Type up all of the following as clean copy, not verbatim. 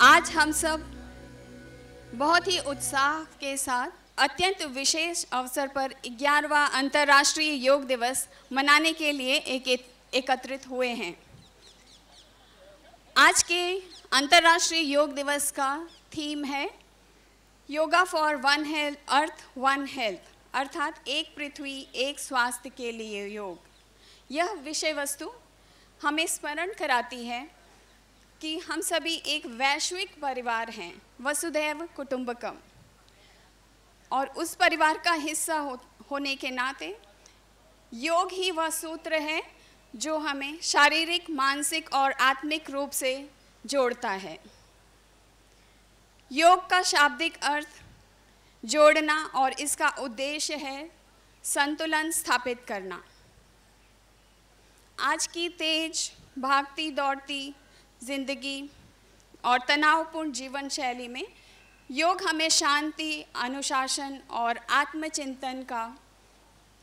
आज हम सब बहुत ही उत्साह के साथ अत्यंत विशेष अवसर पर 11वां अंतर्राष्ट्रीय योग दिवस मनाने के लिए एकत्रित हुए हैं। आज के अंतर्राष्ट्रीय योग दिवस का थीम है yoga for one health earth one health, अर्थात एक पृथ्वी एक स्वास्थ्य के लिए योग। यह विषय वस्तु हमें स्मरण कराती है कि हम सभी एक वैश्विक परिवार हैं, वसुधैव कुटुंबकम, और उस परिवार का हिस्सा होने के नाते योग ही वह सूत्र है जो हमें शारीरिक, मानसिक और आत्मिक रूप से जोड़ता है। योग का शाब्दिक अर्थ जोड़ना और इसका उद्देश्य है संतुलन स्थापित करना। आज की तेज भागती दौड़ती जिंदगी और तनावपूर्ण जीवन शैली में योग हमें शांति, अनुशासन और आत्मचिंतन का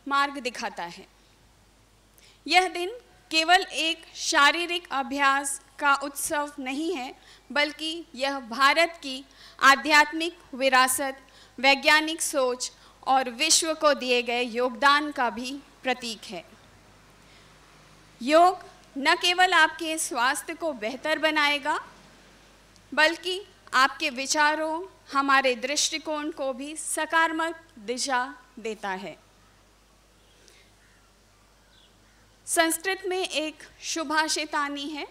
मार्ग दिखाता है। यह दिन केवल एक शारीरिक अभ्यास का उत्सव नहीं है, बल्कि यह भारत की आध्यात्मिक विरासत, वैज्ञानिक सोच और विश्व को दिए गए योगदान का भी प्रतीक है। योग न केवल आपके स्वास्थ्य को बेहतर बनाएगा, बल्कि आपके विचारों, हमारे दृष्टिकोण को भी सकारात्मक दिशा देता है। संस्कृत में एक सुभाषितानी है,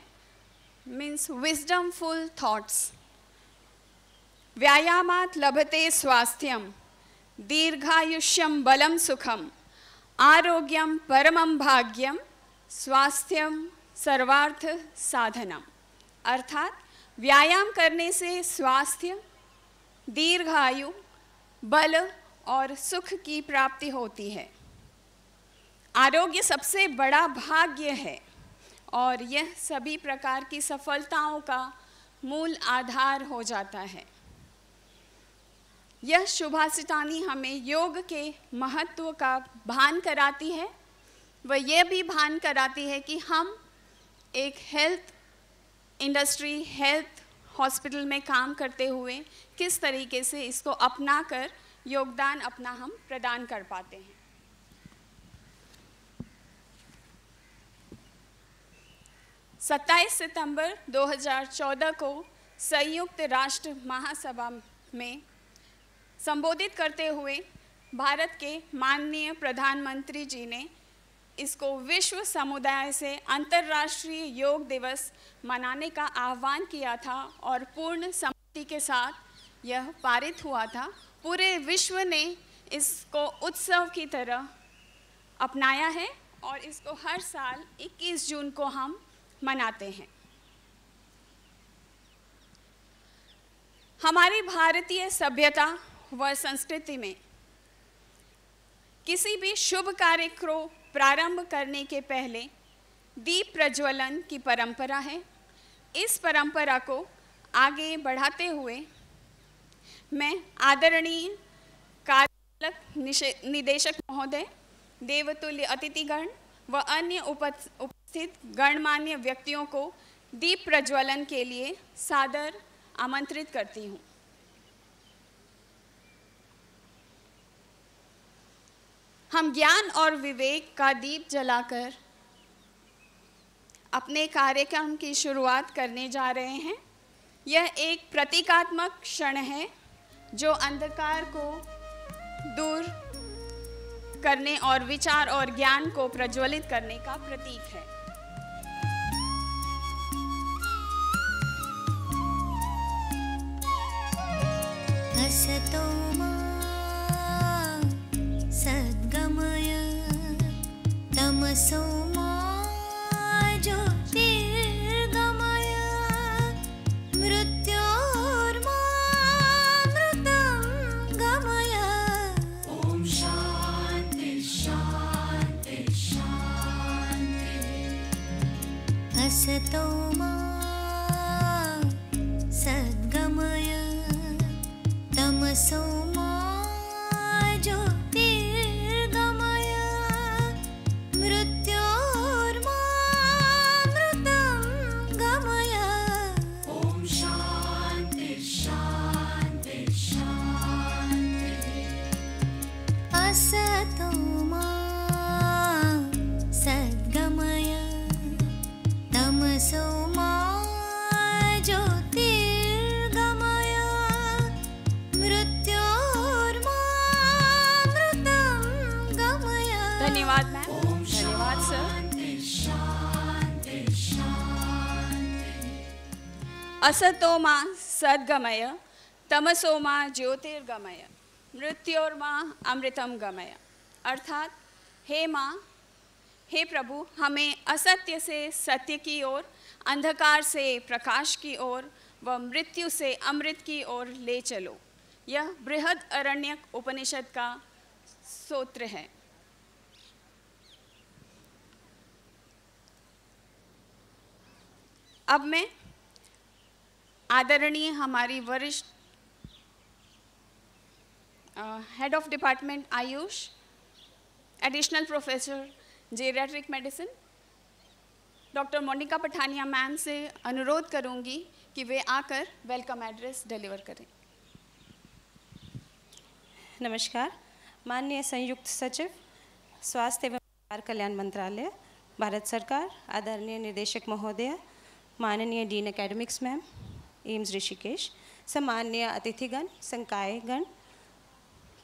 मीन्स विजडमफुल थॉट्स। व्यायामात् लभते स्वास्थ्यम, दीर्घायुष्यम बलम सुखम, आरोग्यम परमं भाग्यम, स्वास्थ्यम सर्वार्थ साधनम। अर्थात व्यायाम करने से स्वास्थ्य, दीर्घायु, बल और सुख की प्राप्ति होती है। आरोग्य सबसे बड़ा भाग्य है और यह सभी प्रकार की सफलताओं का मूल आधार हो जाता है। यह सुभाषितानी हमें योग के महत्व का भान कराती है। वह यह भी भान कराती है कि हम एक हेल्थ इंडस्ट्री, हेल्थ हॉस्पिटल में काम करते हुए किस तरीके से इसको अपनाकर योगदान अपना हम प्रदान कर पाते हैं। सत्ताईस सितंबर 2014 को संयुक्त राष्ट्र महासभा में संबोधित करते हुए भारत के माननीय प्रधानमंत्री जी ने इसको विश्व समुदाय से अंतर्राष्ट्रीय योग दिवस मनाने का आह्वान किया था और पूर्ण सम्मति के साथ यह पारित हुआ था। पूरे विश्व ने इसको उत्सव की तरह अपनाया है और इसको हर साल 21 जून को हम मनाते हैं। हमारी भारतीय सभ्यता व संस्कृति में किसी भी शुभ कार्य को प्रारंभ करने के पहले दीप प्रज्वलन की परंपरा है। इस परंपरा को आगे बढ़ाते हुए मैं आदरणीय कार्यपालक निदेशक महोदय, देवतुल्य अतिथिगण व अन्य उपस्थित गणमान्य व्यक्तियों को दीप प्रज्वलन के लिए सादर आमंत्रित करती हूँ। हम ज्ञान और विवेक का दीप जलाकर अपने कार्यक्रम की शुरुआत करने जा रहे हैं। यह एक प्रतीकात्मक क्षण है जो अंधकार को दूर करने और विचार और ज्ञान को प्रज्वलित करने का प्रतीक है। असतो मा सद्गमय तमसो मा ज्योतिर्गमय मृत्योर्मा मृतं गमय। ॐ शान्ति शान्ति शान्ति। असतो मा सद्गमय तमसो मा ज्योतिर्गमय मृत्योर्मा असतो मा सद्गमय तमसो मा ज्योतिर्गमय मृत्योर्मा अमृतम गमय। अर्थात हे माँ, हे प्रभु, हमें असत्य से सत्य की ओर, अंधकार से प्रकाश की ओर व मृत्यु से अमृत की ओर ले चलो। यह बृहद अरण्यक उपनिषद का सूत्र है। अब मैं आदरणीय हमारी वरिष्ठ head of department AYUSH, additional professor geriatric medicine, doctor Monika Pathania ma'am से अनुरोध करूंगी कि वे आकर वेलकम एड्रेस डिलीवर करें। नमस्कार। माननीय संयुक्त सचिव स्वास्थ्य एवं परिवार कल्याण मंत्रालय, भारत सरकार, आदरणीय निदेशक महोदय, माननीय dean academics ma'am, AIIMS Rishikesh, सम्माननीय अतिथिगण, संकायगण,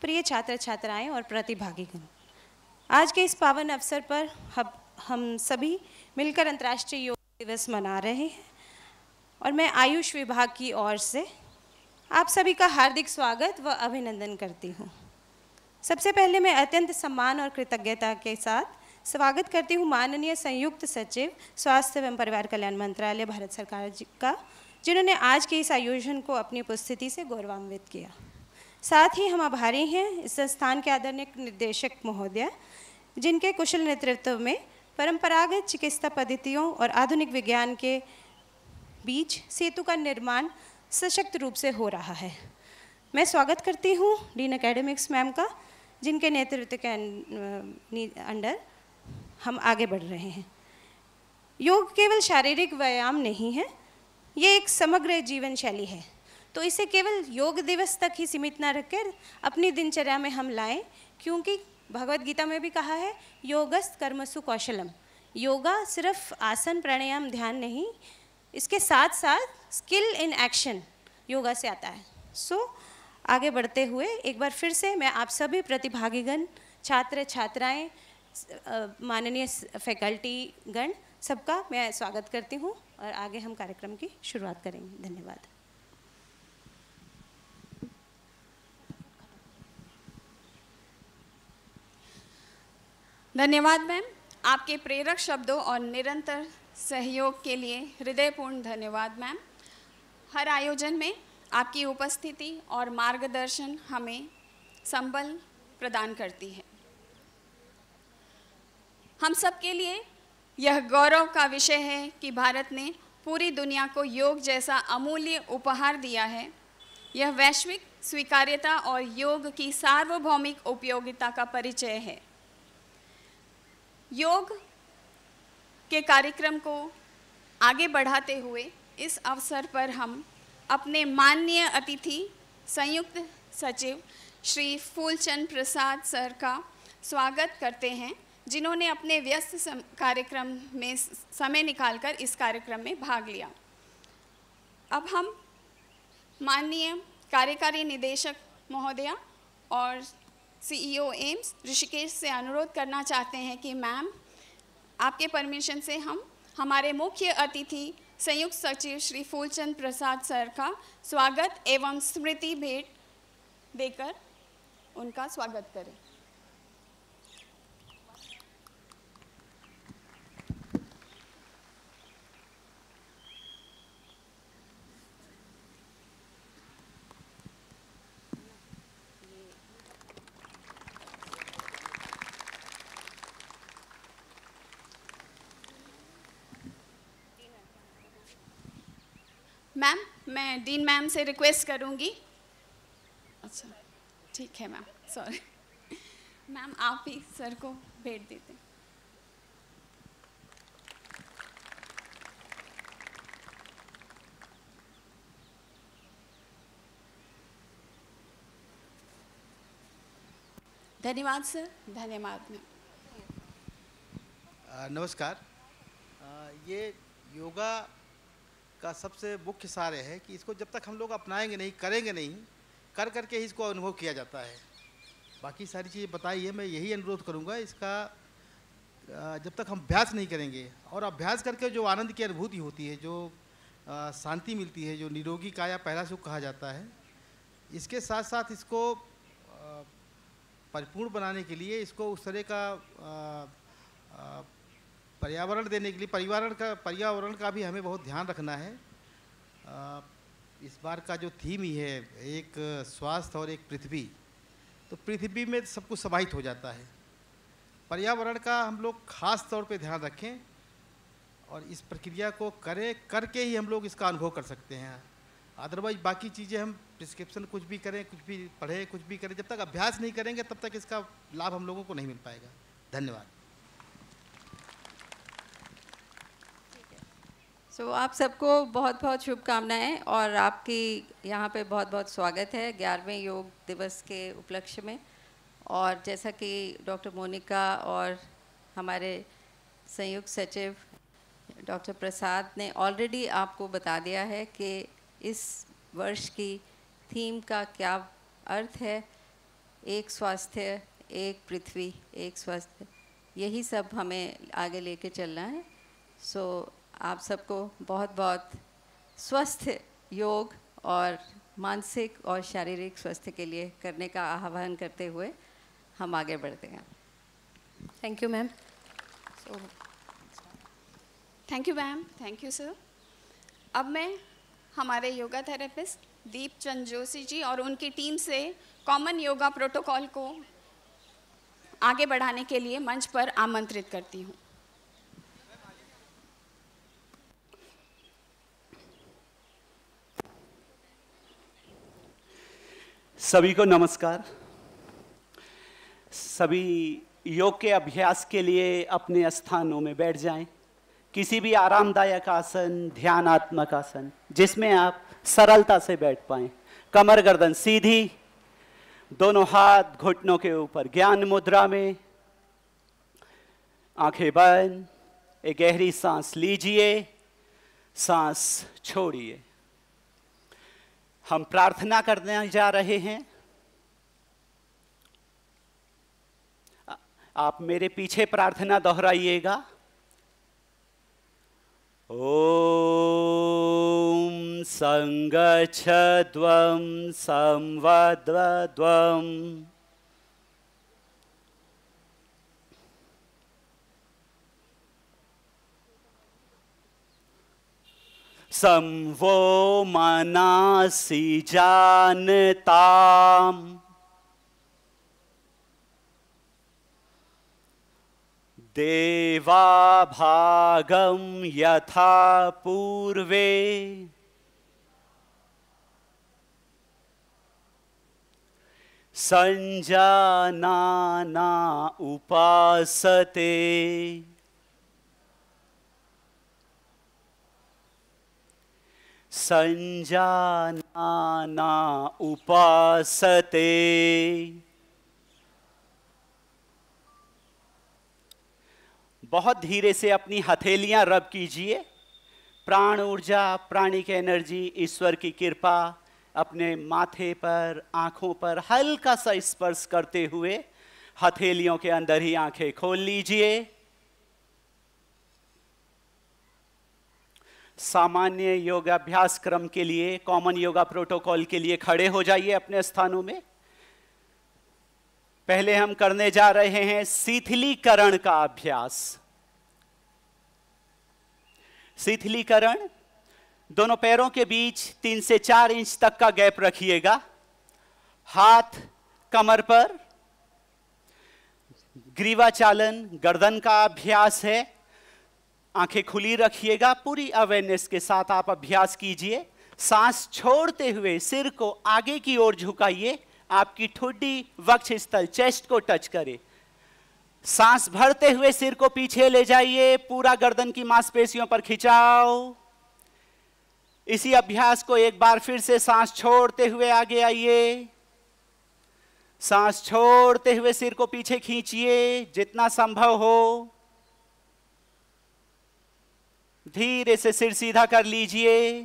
प्रिय छात्र छात्राएं और प्रतिभागीगण, आज के इस पावन अवसर पर हम सभी मिलकर अंतर्राष्ट्रीय योग दिवस मना रहे हैं और मैं आयुष विभाग की ओर से आप सभी का हार्दिक स्वागत व अभिनंदन करती हूँ। सबसे पहले मैं अत्यंत सम्मान और कृतज्ञता के साथ स्वागत करती हूँ माननीय संयुक्त सचिव स्वास्थ्य एवं परिवार कल्याण मंत्रालय, भारत सरकार जी का, जिन्होंने आज के इस आयोजन को अपनी उपस्थिति से गौरवान्वित किया। साथ ही हम आभारी हैं इस संस्थान के आदरणीय निर्देशक महोदय, जिनके कुशल नेतृत्व में परंपरागत चिकित्सा पद्धतियों और आधुनिक विज्ञान के बीच सेतु का निर्माण सशक्त रूप से हो रहा है। मैं स्वागत करती हूँ डीन एकेडमिक्स मैम का, जिनके नेतृत्व के अंडर हम आगे बढ़ रहे हैं। योग केवल शारीरिक व्यायाम नहीं है, ये एक समग्र जीवन शैली है। तो इसे केवल योग दिवस तक ही सीमित न रखकर अपनी दिनचर्या में हम लाएं, क्योंकि भगवत गीता में भी कहा है योगस्त कर्मसु कौशलम। योगा सिर्फ आसन प्राणायाम ध्यान नहीं, इसके साथ साथ स्किल इन एक्शन योगा से आता है। आगे बढ़ते हुए एक बार फिर से मैं आप सभी प्रतिभागीगण, छात्र छात्राएं, माननीय फैकल्टी गण, सबका मैं स्वागत करती हूँ और आगे हम कार्यक्रम की शुरुआत करेंगे। धन्यवाद। धन्यवाद मैम, आपके प्रेरक शब्दों और निरंतर सहयोग के लिए हृदयपूर्ण धन्यवाद मैम। हर आयोजन में आपकी उपस्थिति और मार्गदर्शन हमें संबल प्रदान करती है। हम सब के लिए यह गौरव का विषय है कि भारत ने पूरी दुनिया को योग जैसा अमूल्य उपहार दिया है। यह वैश्विक स्वीकार्यता और योग की सार्वभौमिक उपयोगिता का परिचय है। योग के कार्यक्रम को आगे बढ़ाते हुए इस अवसर पर हम अपने माननीय अतिथि संयुक्त सचिव श्री फूलचंद प्रसाद सर का स्वागत करते हैं, जिन्होंने अपने व्यस्त कार्यक्रम में समय निकालकर इस कार्यक्रम में भाग लिया। अब हम माननीय कार्यकारी निदेशक महोदया और सीईओ एम्स ऋषिकेश से अनुरोध करना चाहते हैं कि मैम, आपके परमिशन से हम हमारे मुख्य अतिथि संयुक्त सचिव श्री फूलचंद प्रसाद सर का स्वागत एवं स्मृति भेंट देकर उनका स्वागत करें। मैम, मैं डीन मैम से रिक्वेस्ट करूंगी। अच्छा ठीक है मैम, सॉरी मैम, आप ही सर को भेंट देते हैं। धन्यवाद सर, धन्यवाद मैम। नमस्कार। ये योगा का सबसे मुख्य सार है कि इसको जब तक हम लोग अपनाएंगे नहीं, करेंगे नहीं, कर करके ही इसको अनुभव किया जाता है। बाकी सारी चीज़ें बताई है, मैं यही अनुरोध करूँगा, इसका जब तक हम अभ्यास नहीं करेंगे और अभ्यास करके जो आनंद की अनुभूति होती है, जो शांति मिलती है, जो निरोगी काया पहला सुख कहा जाता है। इसके साथ साथ इसको परिपूर्ण बनाने के लिए इसको उस तरह का पर्यावरण देने के लिए पर्यावरण का भी हमें बहुत ध्यान रखना है। इस बार का जो थीम ही है, एक स्वास्थ्य और एक पृथ्वी, तो पृथ्वी में सब कुछ समाहित हो जाता है। पर्यावरण का हम लोग खास तौर पे ध्यान रखें और इस प्रक्रिया को करके ही हम लोग इसका अनुभव कर सकते हैं। अदरवाइज बाकी चीज़ें हम प्रिस्क्रिप्शन कुछ भी करें, कुछ भी पढ़ें, कुछ भी करें, जब तक अभ्यास नहीं करेंगे तब तक इसका लाभ हम लोगों को नहीं मिल पाएगा। धन्यवाद। आप सबको बहुत बहुत शुभकामनाएं और आपकी यहाँ पे बहुत बहुत स्वागत है 11वें योग दिवस के उपलक्ष्य में। और जैसा कि डॉक्टर मोनिका और हमारे संयुक्त सचिव डॉक्टर प्रसाद ने ऑलरेडी आपको बता दिया है कि इस वर्ष की थीम का क्या अर्थ है, एक स्वास्थ्य, एक पृथ्वी, एक स्वास्थ्य, यही सब हमें आगे लेके चलना है। आप सबको बहुत बहुत स्वस्थ योग और मानसिक और शारीरिक स्वास्थ्य के लिए करने का आह्वान करते हुए हम आगे बढ़ते हैं। Thank you ma'am. Thank you ma'am, thank you sir. अब मैं हमारे योगा थेरेपिस्ट दीप चंद जोशी जी और उनकी टीम से कॉमन योगा प्रोटोकॉल को आगे बढ़ाने के लिए मंच पर आमंत्रित करती हूँ। सभी को नमस्कार। सभी योग के अभ्यास के लिए अपने स्थानों में बैठ जाएं। किसी भी आरामदायक आसन, ध्यानात्मक आसन जिसमें आप सरलता से बैठ पाएं। कमर गर्दन सीधी, दोनों हाथ घुटनों के ऊपर ज्ञान मुद्रा में, आंखें बंद, एक गहरी सांस लीजिए, सांस छोड़िए। हम प्रार्थना करने जा रहे हैं। आप मेरे पीछे प्रार्थना दोहराइएगा। ओम संगच्छध्वं संवद्ध्वं संवो मनासि जानताम् देवाभागं यथा पूर्वे संजानाना उपासते संजानाना उपासते। बहुत धीरे से अपनी हथेलियां रब कीजिए। प्राण ऊर्जा, प्राणिक एनर्जी, ईश्वर की कृपा अपने माथे पर, आंखों पर हल्का सा स्पर्श करते हुए हथेलियों के अंदर ही आंखें खोल लीजिए। सामान्य योगाभ्यास क्रम के लिए, कॉमन योगा प्रोटोकॉल के लिए खड़े हो जाइए अपने स्थानों में। पहले हम करने जा रहे हैं शिथिलीकरण का अभ्यास। शिथिलीकरण, दोनों पैरों के बीच 3 से 4 इंच तक का गैप रखिएगा। हाथ कमर पर, ग्रीवा चालन, गर्दन का अभ्यास है। आंखें खुली रखिएगा, पूरी अवेयरनेस के साथ आप अभ्यास कीजिए। सांस छोड़ते हुए सिर को आगे की ओर झुकाइए। आपकी ठुड्डी वक्षस्थल, चेस्ट को टच करे। सांस भरते हुए सिर को पीछे ले जाइए, पूरा गर्दन की मांसपेशियों पर खिंचाव। इसी अभ्यास को एक बार फिर से सांस छोड़ते हुए आगे आइए। सांस छोड़ते हुए सिर को पीछे खींचिए जितना संभव हो। धीरे से सिर सीधा कर लीजिए।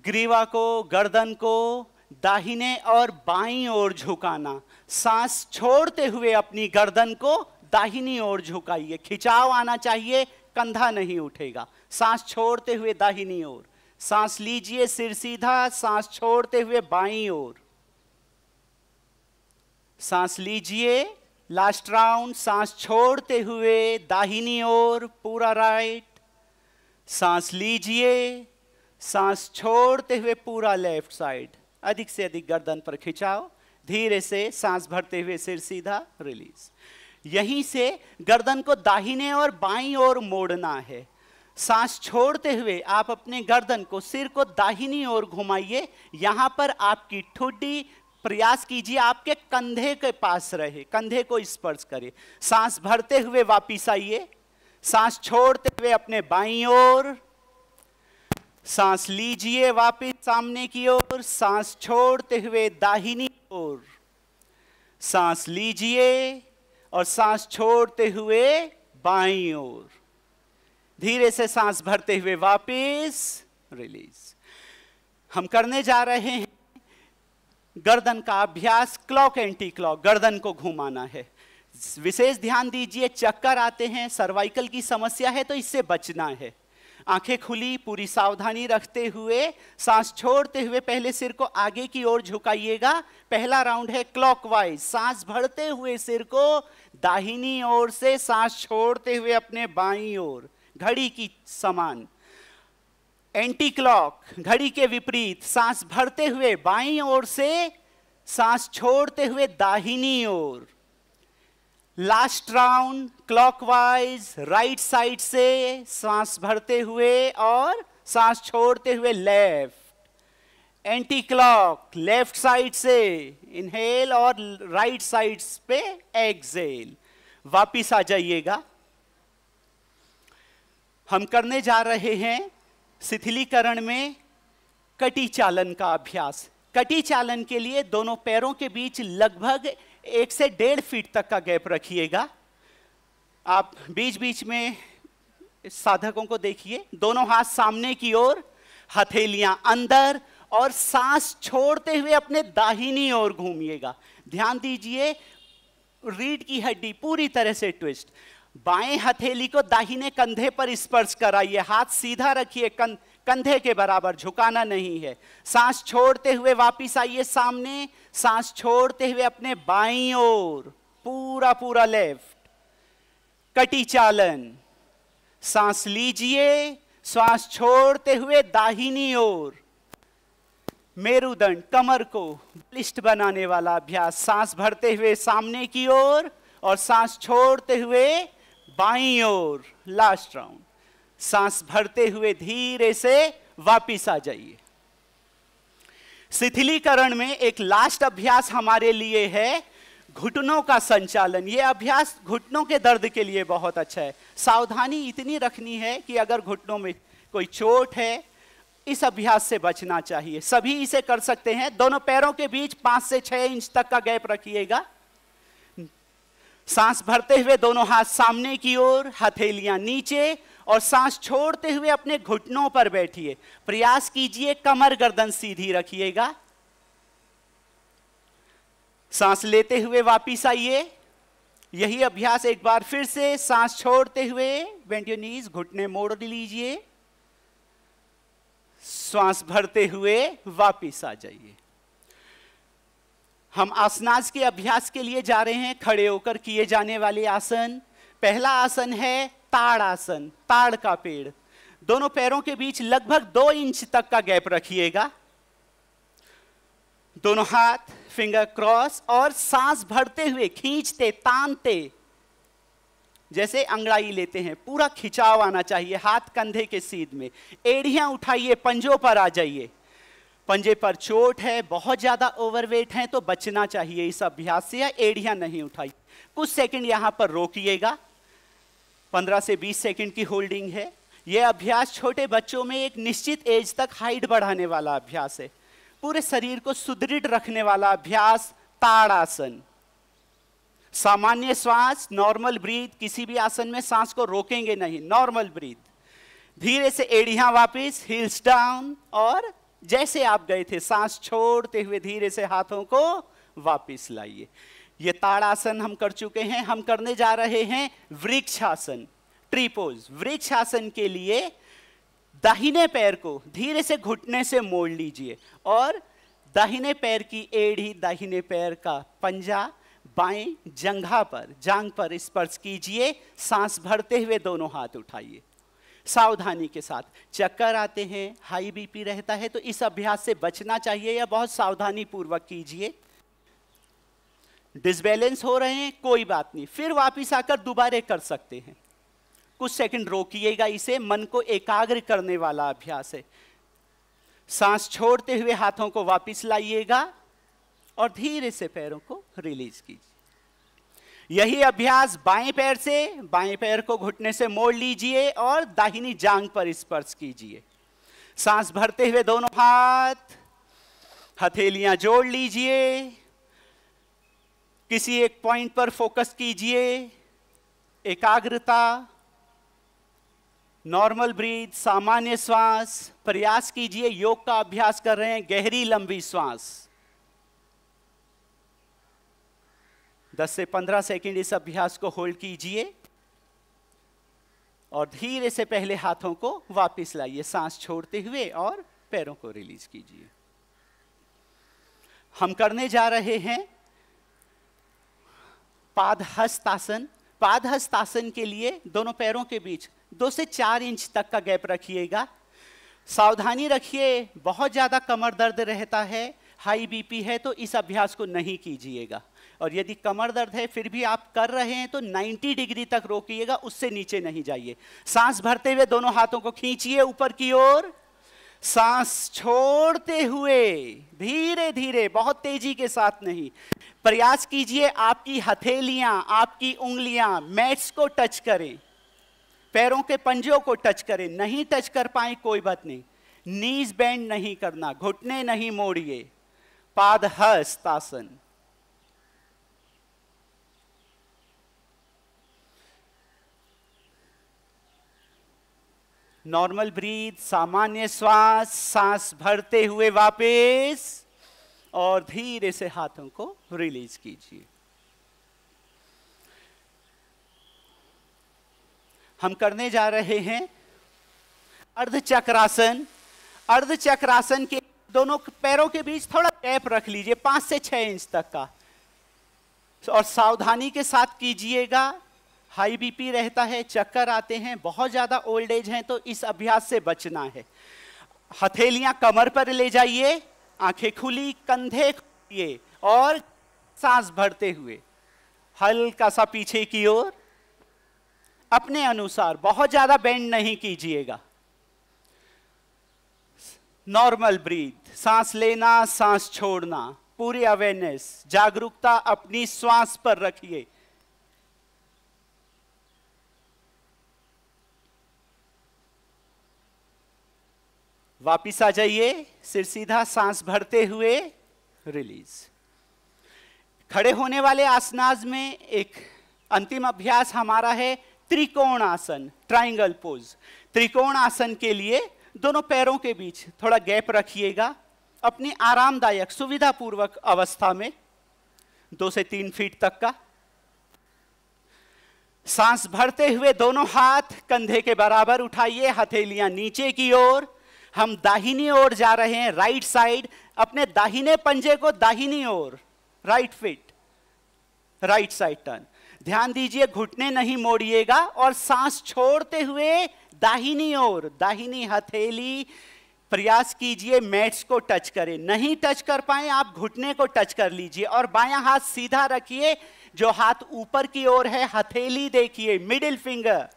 ग्रीवा को, गर्दन को दाहिने और बाईं ओर झुकाना। सांस छोड़ते हुए अपनी गर्दन को दाहिनी ओर झुकाइए। खिंचाव आना चाहिए, कंधा नहीं उठेगा। सांस छोड़ते हुए दाहिनी ओर, सांस लीजिए सिर सीधा, सांस छोड़ते हुए बाईं ओर, सांस लीजिए, लास्ट राउंड, सांस छोड़ते हुए दाहिनी ओर पूरा राइट, सांस लीजिए, सांस छोड़ते हुए पूरा लेफ्ट साइड, अधिक से अधिक गर्दन पर खिंचाओ, धीरे से सांस भरते हुए सिर सीधा, रिलीज। यहीं से गर्दन को दाहिने और बाईं ओर मोड़ना है। सांस छोड़ते हुए आप अपने गर्दन को, सिर को दाहिनी ओर घुमाइए, यहां पर आपकी ठुड्डी प्रयास कीजिए आपके कंधे के पास रहे, कंधे को स्पर्श करे। सांस भरते हुए वापिस आइए, सांस छोड़ते हुए अपने बाईं ओर, सांस लीजिए वापिस सामने की ओर, सांस छोड़ते हुए दाहिनी ओर, सांस लीजिए और सांस छोड़ते हुए बाईं ओर, धीरे से सांस भरते हुए वापिस रिलीज। हम करने जा रहे हैं गर्दन का अभ्यास, क्लॉक एंटी क्लॉक, गर्दन को घुमाना है। विशेष ध्यान दीजिए, चक्कर आते हैं, सर्वाइकल की समस्या है तो इससे बचना है। आंखें खुली, पूरी सावधानी रखते हुए सांस छोड़ते हुए पहले सिर को आगे की ओर झुकाइएगा। पहला राउंड है क्लॉकवाइज, सांस भरते हुए सिर को दाहिनी ओर से, सांस छोड़ते हुए अपने बाईं ओर, घड़ी की समान। एंटी क्लॉक, घड़ी के विपरीत, सांस भरते हुए बाईं ओर से, सांस छोड़ते हुए दाहिनी ओर। Last round clockwise, right side से सांस भरते हुए और सांस छोड़ते हुए left. Anti clock, left side से इनहेल और राइट साइड पे एक्सहेल। वापिस आ जाइएगा। हम करने जा रहे हैं शिथिलीकरण में कटी चालन का अभ्यास। कटी चालन के लिए दोनों पैरों के बीच लगभग 1 से 1.5 फीट तक का गैप रखिएगा। आप बीच बीच में साधकों को देखिए, दोनों हाथ सामने की ओर, हथेलियां अंदर और सांस छोड़ते हुए अपने दाहिनी ओर घूमिएगा। ध्यान दीजिए, रीढ़ की हड्डी पूरी तरह से ट्विस्ट। बाएं हथेली को दाहिने कंधे पर स्पर्श कराइए, हाथ सीधा रखिए, कंधे के बराबर, झुकाना नहीं है। सांस छोड़ते हुए वापिस आइए सामने, सांस छोड़ते हुए अपने बाईं ओर, पूरा पूरा लेफ्ट। कटी चालन, सांस लीजिए, सांस छोड़ते हुए दाहिनी ओर। मेरुदंड, कमर को बलिष्ठ बनाने वाला अभ्यास, सांस भरते हुए सामने की ओर और सांस छोड़ते हुए बाईं ओर। लास्ट राउंड, सांस भरते हुए धीरे से वापिस आ जाइए। शिथिलीकरण में एक लास्ट अभ्यास हमारे लिए है घुटनों का संचालन। यह अभ्यास घुटनों के दर्द के लिए बहुत अच्छा है। सावधानी इतनी रखनी है कि अगर घुटनों में कोई चोट है, इस अभ्यास से बचना चाहिए। सभी इसे कर सकते हैं। दोनों पैरों के बीच 5 से 6 इंच तक का गैप रखिएगा। सांस भरते हुए दोनों हाथ सामने की ओर, हथेलियां नीचे और सांस छोड़ते हुए अपने घुटनों पर बैठिए। प्रयास कीजिए कमर गर्दन सीधी रखिएगा। सांस लेते हुए वापिस आइए। यही अभ्यास एक बार फिर से, सांस छोड़ते हुए बेंड योर नीज, घुटने मोड़ लीजिए, सांस भरते हुए वापिस आ जाइए। हम आसनास के अभ्यास के लिए जा रहे हैं, खड़े होकर किए जाने वाले आसन। पहला आसन है ताड़ आसन, ताड़ का पेड़। दोनों पैरों के बीच लगभग 2 इंच तक का गैप रखिएगा। दोनों हाथ फिंगर क्रॉस और सांस भरते हुए खींचते, तानते, जैसे अंगड़ाई लेते हैं, पूरा खिंचाव आना चाहिए। हाथ कंधे के सीध में, एड़ियां उठाइए, पंजों पर आ जाइए। पंजे पर चोट है, बहुत ज्यादा ओवरवेट है तो बचना चाहिए इस अभ्यास से, या एड़ियां नहीं उठाई। कुछ सेकंड यहां पर रोकिएगा। 15 से 20 सेकंड की होल्डिंग है। यह अभ्यास छोटे बच्चों में एक निश्चित एज तक हाइट बढ़ाने वाला अभ्यास है। पूरे शरीर को सुदृढ़ रखने वाला अभ्यास ताड़ आसन। सामान्य श्वास, नॉर्मल ब्रीथ, किसी भी आसन में सांस को रोकेंगे नहीं, नॉर्मल ब्रीथ। धीरे से एड़ियां वापिस, हिल्स डाउन, और जैसे आप गए थे सांस छोड़ते हुए धीरे से हाथों को वापिस लाइए। ये ताड़ासन हम कर चुके हैं। हम करने जा रहे हैं वृक्षासन, ट्री पोज। वृक्षासन के लिए दाहिने पैर को धीरे से घुटने से मोड़ लीजिए और दाहिने पैर की एड़ी, दाहिने पैर का पंजा बाएं जंघा पर, जांघ पर स्पर्श कीजिए। सांस भरते हुए दोनों हाथ उठाइए। सावधानी के साथ। चक्कर आते हैं, हाई बीपी रहता है तो इस अभ्यास से बचना चाहिए या बहुत सावधानी पूर्वक कीजिए। डिसबैलेंस हो रहे हैं, कोई बात नहीं, फिर वापिस आकर दोबारा कर सकते हैं। कुछ सेकंड रोकिएगा इसे, मन को एकाग्र करने वाला अभ्यास है। सांस छोड़ते हुए हाथों को वापिस लाइएगा और धीरे से पैरों को रिलीज कीजिए। यही अभ्यास बाएं पैर से, बाएं पैर को घुटने से मोड़ लीजिए और दाहिनी जांघ पर स्पर्श कीजिए। सांस भरते हुए दोनों हाथ, हथेलियां जोड़ लीजिए। किसी एक पॉइंट पर फोकस कीजिए। एकाग्रता, नॉर्मल ब्रीथ, सामान्य श्वास। प्रयास कीजिए, योग का अभ्यास कर रहे हैं, गहरी लंबी श्वास। 10 से 15 सेकंड इस अभ्यास को होल्ड कीजिए और धीरे से पहले हाथों को वापस लाइए, सांस छोड़ते हुए और पैरों को रिलीज कीजिए। हम करने जा रहे हैं पादहस्तासन। पादहस्तासन के लिए दोनों पैरों के बीच 2 से 4 इंच तक का गैप रखिएगा। सावधानी रखिए, बहुत ज्यादा कमर दर्द रहता है, हाई बीपी है तो इस अभ्यास को नहीं कीजिएगा। और यदि कमर दर्द है फिर भी आप कर रहे हैं तो 90 डिग्री तक रोकिएगा, उससे नीचे नहीं जाइए। सांस भरते हुए दोनों हाथों को खींचिए ऊपर की ओर। सांस छोड़ते हुए धीरे धीरे, बहुत तेजी के साथ नहीं, प्रयास कीजिए आपकी हथेलियां, आपकी उंगलियां मैट्स को टच करें, पैरों के पंजों को टच करें। नहीं टच कर पाए कोई बात नहीं, नीज बेंड नहीं करना, घुटने नहीं मोड़िए। पादहस्तासन। नॉर्मल ब्रीथ, सामान्य श्वास। सांस भरते हुए वापस और धीरे से हाथों को रिलीज कीजिए। हम करने जा रहे हैं अर्धचक्रासन। अर्धचक्रासन के दोनों पैरों के बीच थोड़ा गैप रख लीजिए, 5 से 6 इंच तक का, और सावधानी के साथ कीजिएगा। हाई बीपी रहता है, चक्कर आते हैं, बहुत ज्यादा ओल्ड एज है तो इस अभ्यास से बचना है। हथेलियां कमर पर ले जाइए, आंखें खुली, कंधे खोलिए और सांस भरते हुए हल्का सा पीछे की ओर, अपने अनुसार, बहुत ज्यादा बेंड नहीं कीजिएगा। नॉर्मल ब्रीथ, सांस लेना, सांस छोड़ना, पूरी अवेयरनेस, जागरूकता अपनी श्वास पर रखिए। वापिस आ जाइए, सिर सीधा, सांस भरते हुए रिलीज। खड़े होने वाले आसनास में एक अंतिम अभ्यास हमारा है त्रिकोण आसन, ट्रायंगल पोज। त्रिकोण आसन के लिए दोनों पैरों के बीच थोड़ा गैप रखिएगा, अपनी आरामदायक सुविधापूर्वक अवस्था में 2 से 3 फीट तक का। सांस भरते हुए दोनों हाथ कंधे के बराबर उठाइए, हथेलियां नीचे की ओर। हम दाहिनी ओर जा रहे हैं, राइट साइड। अपने दाहिने पंजे को दाहिनी ओर, right feet, right side turn. ध्यान दीजिए, घुटने नहीं मोड़िएगा और सांस छोड़ते हुए दाहिनी ओर, दाहिनी हथेली, प्रयास कीजिए मैट्स को टच करें। नहीं टच कर पाए आप घुटने को टच कर लीजिए और बायां हाथ सीधा रखिए, जो हाथ ऊपर की ओर है, हथेली देखिए, मिडिल फिंगर।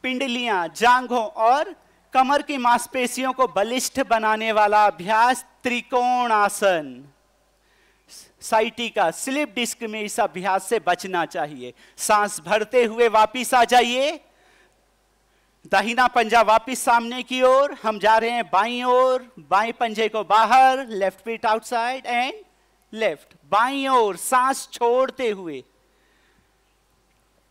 पिंडलियां, जांघों और कमर की मांसपेशियों को बलिष्ठ बनाने वाला अभ्यास त्रिकोण आसन। साइटिका, स्लिप डिस्क में इस अभ्यास से बचना चाहिए। सांस भरते हुए वापिस आ जाइए, दाहिना पंजा वापिस सामने की ओर। हम जा रहे हैं बाईं ओर, बाएं पंजे को बाहर, left feet outside and left. बाईं ओर सांस छोड़ते हुए,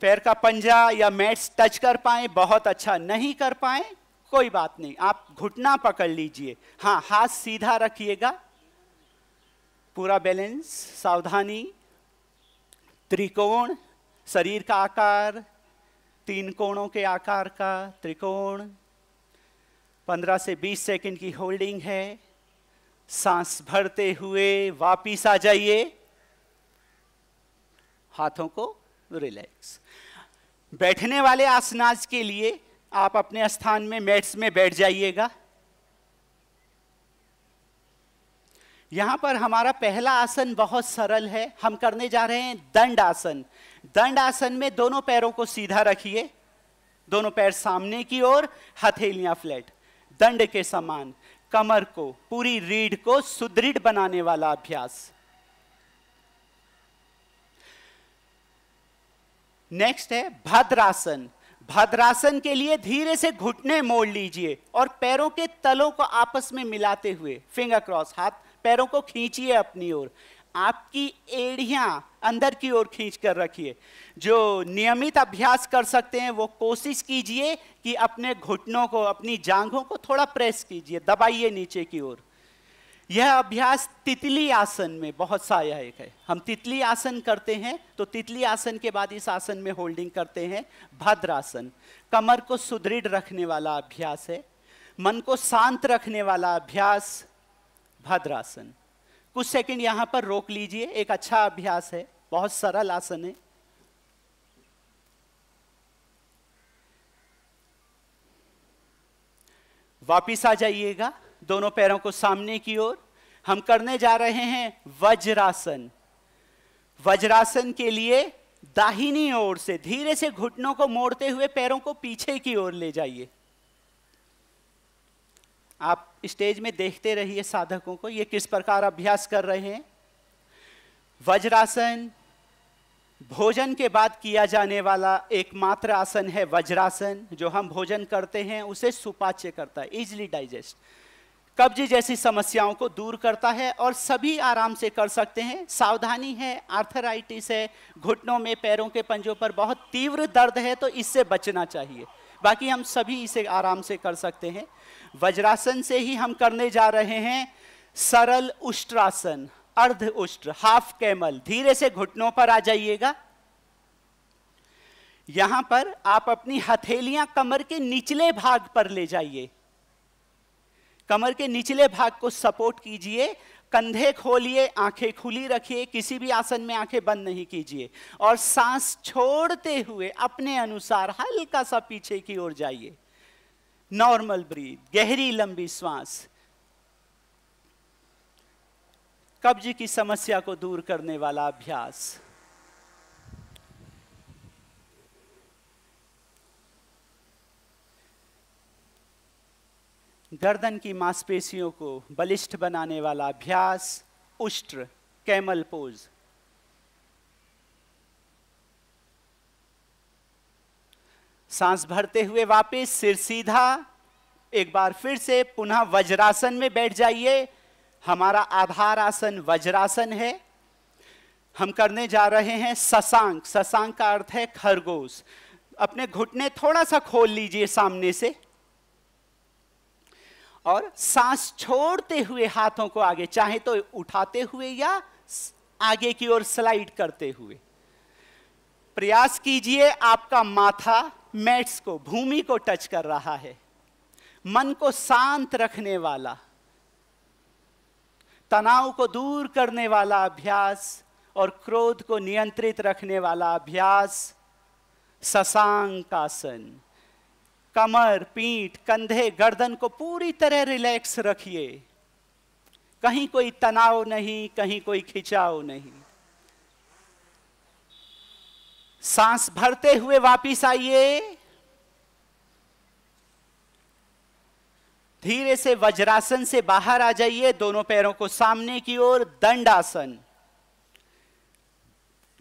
पैर का पंजा या मैट्स टच कर पाए बहुत अच्छा, नहीं कर पाए कोई बात नहीं, आप घुटना पकड़ लीजिए। हाँ, हाथ सीधा रखिएगा, पूरा बैलेंस, सावधानी। त्रिकोण, शरीर का आकार 3 कोणों के आकार का त्रिकोण। 15 से 20 सेकंड की होल्डिंग है। सांस भरते हुए वापिस आ जाइए, हाथों को रिलैक्स। बैठने वाले आसनास के लिए आप अपने स्थान में मैट्स में बैठ जाइएगा। यहां पर हमारा पहला आसन बहुत सरल है। हम करने जा रहे हैं दंड आसन। दंड आसन में दोनों पैरों को सीधा रखिए, दोनों पैर सामने की ओर, हथेलियां फ्लैट, दंड के समान। कमर को, पूरी रीढ़ को सुदृढ़ बनाने वाला अभ्यास। नेक्स्ट है भद्रासन। भद्रासन के लिए धीरे से घुटने मोड़ लीजिए और पैरों के तलों को आपस में मिलाते हुए फिंगर क्रॉस, हाथ पैरों को खींचिए अपनी ओर। आपकी एड़ियां अंदर की ओर खींच कर रखिए। जो नियमित अभ्यास कर सकते हैं वो कोशिश कीजिए कि अपने घुटनों को, अपनी जांघों को थोड़ा प्रेस कीजिए, दबाइए नीचे की ओर। यह अभ्यास तितली आसन में बहुत सहायक है। हम तितली आसन करते हैं तो तितली आसन के बाद इस आसन में होल्डिंग करते हैं भद्रासन। कमर को सुदृढ़ रखने वाला अभ्यास है, मन को शांत रखने वाला अभ्यास भद्रासन। कुछ सेकंड यहां पर रोक लीजिए। एक अच्छा अभ्यास है, बहुत सरल आसन है। वापिस आ जाइएगा, दोनों पैरों को सामने की ओर। हम करने जा रहे हैं वज्रासन। वज्रासन के लिए दाहिनी ओर से धीरे से घुटनों को मोड़ते हुए पैरों को पीछे की ओर ले जाइए। आप स्टेज में देखते रहिए साधकों को ये किस प्रकार अभ्यास कर रहे हैं। वज्रासन भोजन के बाद किया जाने वाला एकमात्र आसन है। वज्रासन जो हम भोजन करते हैं उसे सुपाच्य करता है, इजिली डाइजेस्ट, कब्ज जैसी समस्याओं को दूर करता है और सभी आराम से कर सकते हैं। सावधानी है, आर्थराइटिस है, घुटनों में, पैरों के पंजों पर बहुत तीव्र दर्द है तो इससे बचना चाहिए। बाकी हम सभी इसे आराम से कर सकते हैं। वज्रासन से ही हम करने जा रहे हैं सरल उष्ट्रासन, अर्ध उष्ट्र, हाफ कैमल। धीरे से घुटनों पर आ जाइएगा। यहां पर आप अपनी हथेलियां कमर के निचले भाग पर ले जाइए। कमर के निचले भाग को सपोर्ट कीजिए, कंधे खोलिए, आंखें खुली रखिए, किसी भी आसन में आंखें बंद नहीं कीजिए और सांस छोड़ते हुए अपने अनुसार हल्का सा पीछे की ओर जाइए। नॉर्मल ब्रीथ, गहरी लंबी श्वास, कब्ज की समस्या को दूर करने वाला अभ्यास। गर्दन की मांसपेशियों को बलिष्ठ बनाने वाला अभ्यास उष्ट्र, कैमल पोज। सांस भरते हुए वापस सिर सीधा। एक बार फिर से पुनः वज्रासन में बैठ जाइए। हमारा आधार आसन वज्रासन है। हम करने जा रहे हैं शशांक। शशांक का अर्थ है खरगोश। अपने घुटने थोड़ा सा खोल लीजिए सामने से और सांस छोड़ते हुए हाथों को आगे, चाहे तो उठाते हुए या आगे की ओर स्लाइड करते हुए। प्रयास कीजिए आपका माथा मैट्स को, भूमि को टच कर रहा है। मन को शांत रखने वाला, तनाव को दूर करने वाला अभ्यास और क्रोध को नियंत्रित रखने वाला अभ्यास शशांक आसन। कमर, पीठ, कंधे, गर्दन को पूरी तरह रिलैक्स रखिए। कहीं कोई तनाव नहीं, कहीं कोई खिंचाव नहीं। सांस भरते हुए वापिस आइए। धीरे से वज्रासन से बाहर आ जाइए। दोनों पैरों को सामने की ओर, दंडासन।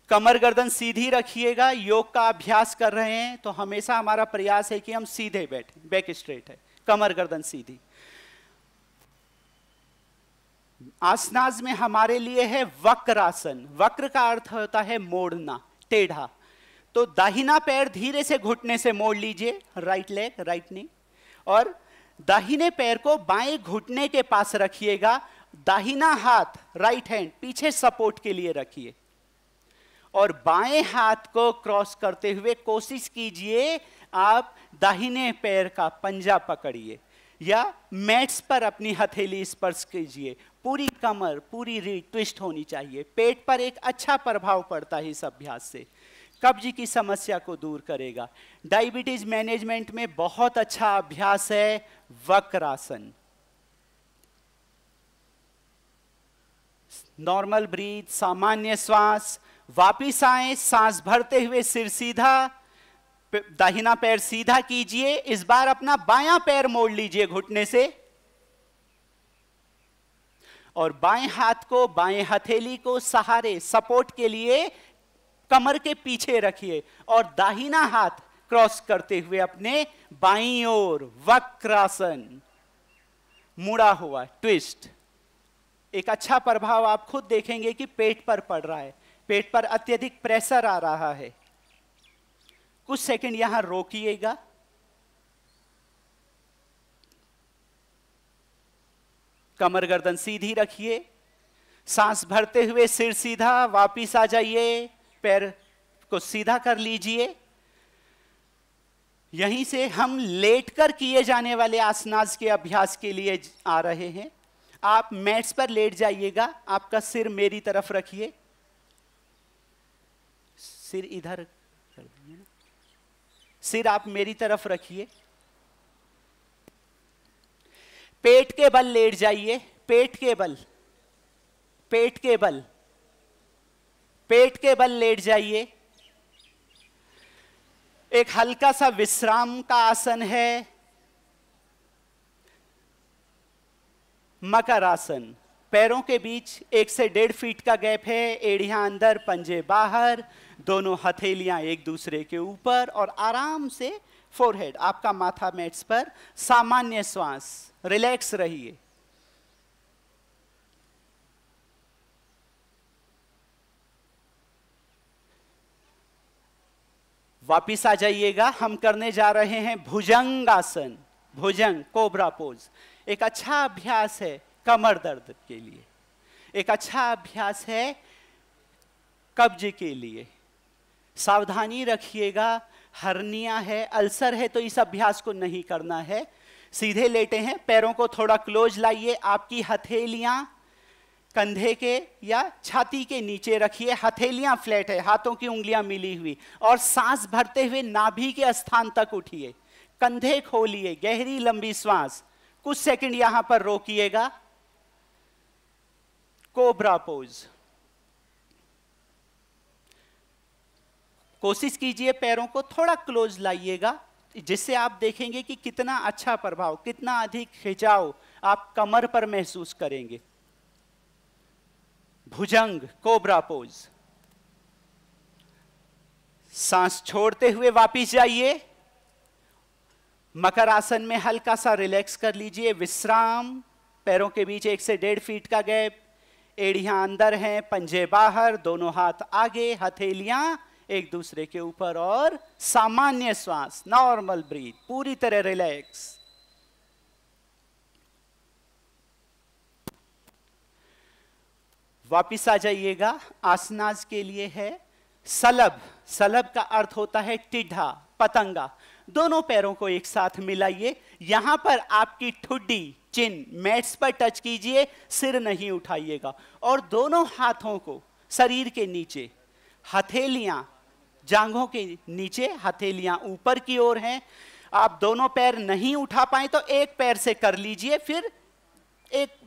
कमर गर्दन सीधी रखिएगा। योग का अभ्यास कर रहे हैं तो हमेशा हमारा प्रयास है कि हम सीधे बैठे, बैक स्ट्रेट है, कमर गर्दन सीधी। आसनास में हमारे लिए है वक्रासन। वक्र का अर्थ होता है मोड़ना, टेढ़ा। तो दाहिना पैर धीरे से घुटने से मोड़ लीजिए, राइट लेग, राइट नी, और दाहिने पैर को बाएं घुटने के पास रखिएगा। दाहिना हाथ, राइट हैंड, पीछे सपोर्ट के लिए रखिए और बाएं हाथ को क्रॉस करते हुए कोशिश कीजिए आप दाहिने पैर का पंजा पकड़िए या मैट्स पर अपनी हथेली स्पर्श कीजिए। पूरी कमर, पूरी रीढ़ ट्विस्ट होनी चाहिए। पेट पर एक अच्छा प्रभाव पड़ता है इस अभ्यास से, कब्ज की समस्या को दूर करेगा। डायबिटीज मैनेजमेंट में बहुत अच्छा अभ्यास है वक्रासन। नॉर्मल ब्रीथ, सामान्य श्वास, वापिस आए, सांस भरते हुए सिर सीधा, दाहिना पैर सीधा कीजिए। इस बार अपना बायां पैर मोड़ लीजिए घुटने से और बाएं हाथ को, बाएं हथेली को सहारे, सपोर्ट के लिए कमर के पीछे रखिए और दाहिना हाथ क्रॉस करते हुए अपने बाईं ओर वक्रासन, मुड़ा हुआ ट्विस्ट। एक अच्छा प्रभाव आप खुद देखेंगे कि पेट पर पड़ रहा है, पेट पर अत्यधिक प्रेशर आ रहा है। कुछ सेकंड यहां रोकिएगा। कमर गर्दन सीधी रखिए, सांस भरते हुए सिर सीधा, वापिस आ जाइए, पैर को सीधा कर लीजिए। यहीं से हम लेटकर किए जाने वाले आसनास के अभ्यास के लिए आ रहे हैं। आप मैट्स पर लेट जाइएगा, आपका सिर मेरी तरफ रखिए, सिर इधर कर दीजिए ना, सिर आप मेरी तरफ रखिए। पेट के बल लेट जाइए, पेट के बल, पेट के बल, पेट के बल लेट जाइए। एक हल्का सा विश्राम का आसन है मकर आसन। पैरों के बीच 1 से 1.5 फीट का गैप है, एड़ियां अंदर, पंजे बाहर, दोनों हथेलियां एक दूसरे के ऊपर और आराम से फोरहेड, आपका माथा मैट्स पर। सामान्य श्वास, रिलैक्स रहिए। वापिस आ जाइएगा। हम करने जा रहे हैं भुजंग आसन, भुजंग कोबरा पोज। एक अच्छा अभ्यास है कमर दर्द के लिए, एक अच्छा अभ्यास है कब्ज के लिए। सावधानी रखिएगा, हर्निया है, अल्सर है तो इस अभ्यास को नहीं करना है। सीधे लेटे हैं, पैरों को थोड़ा क्लोज लाइए, आपकी हथेलियां कंधे के या छाती के नीचे रखिए, हथेलियां फ्लैट है, हाथों की उंगलियां मिली हुई, और सांस भरते हुए नाभि के स्थान तक उठिए, कंधे खोलिए, गहरी लंबी श्वास। कुछ सेकंड यहां पर रोकिएगा। Cobra pose. कोशिश कीजिए पैरों को थोड़ा क्लोज लाइएगा, जिससे आप देखेंगे कि कितना अच्छा प्रभाव, कितना अधिक खिंचाव आप कमर पर महसूस करेंगे। भुजंग कोबरा पोज। सांस छोड़ते हुए वापिस जाइए। मकर आसन में हल्का सा रिलैक्स कर लीजिए, विश्राम। पैरों के बीच 1 से 1.5 फीट का गैप, एड़ियां अंदर हैं, पंजे बाहर, दोनों हाथ आगे, हथेलियां एक दूसरे के ऊपर और सामान्य श्वास, नॉर्मल ब्रीथ, पूरी तरह रिलैक्स। वापिस आ जाइएगा। आसनास के लिए है सलभ। सलभ का अर्थ होता है टिड्ढा, पतंगा। दोनों पैरों को एक साथ मिलाइए। यहां पर आपकी ठुड्डी, चिन मैट्स पर टच कीजिए, सिर नहीं उठाइएगा, और दोनों हाथों को शरीर के नीचे, हथेलियां जांघों के नीचे, हथेलियां ऊपर की ओर हैं। आप दोनों पैर नहीं उठा पाए तो एक पैर से कर लीजिए, फिर एक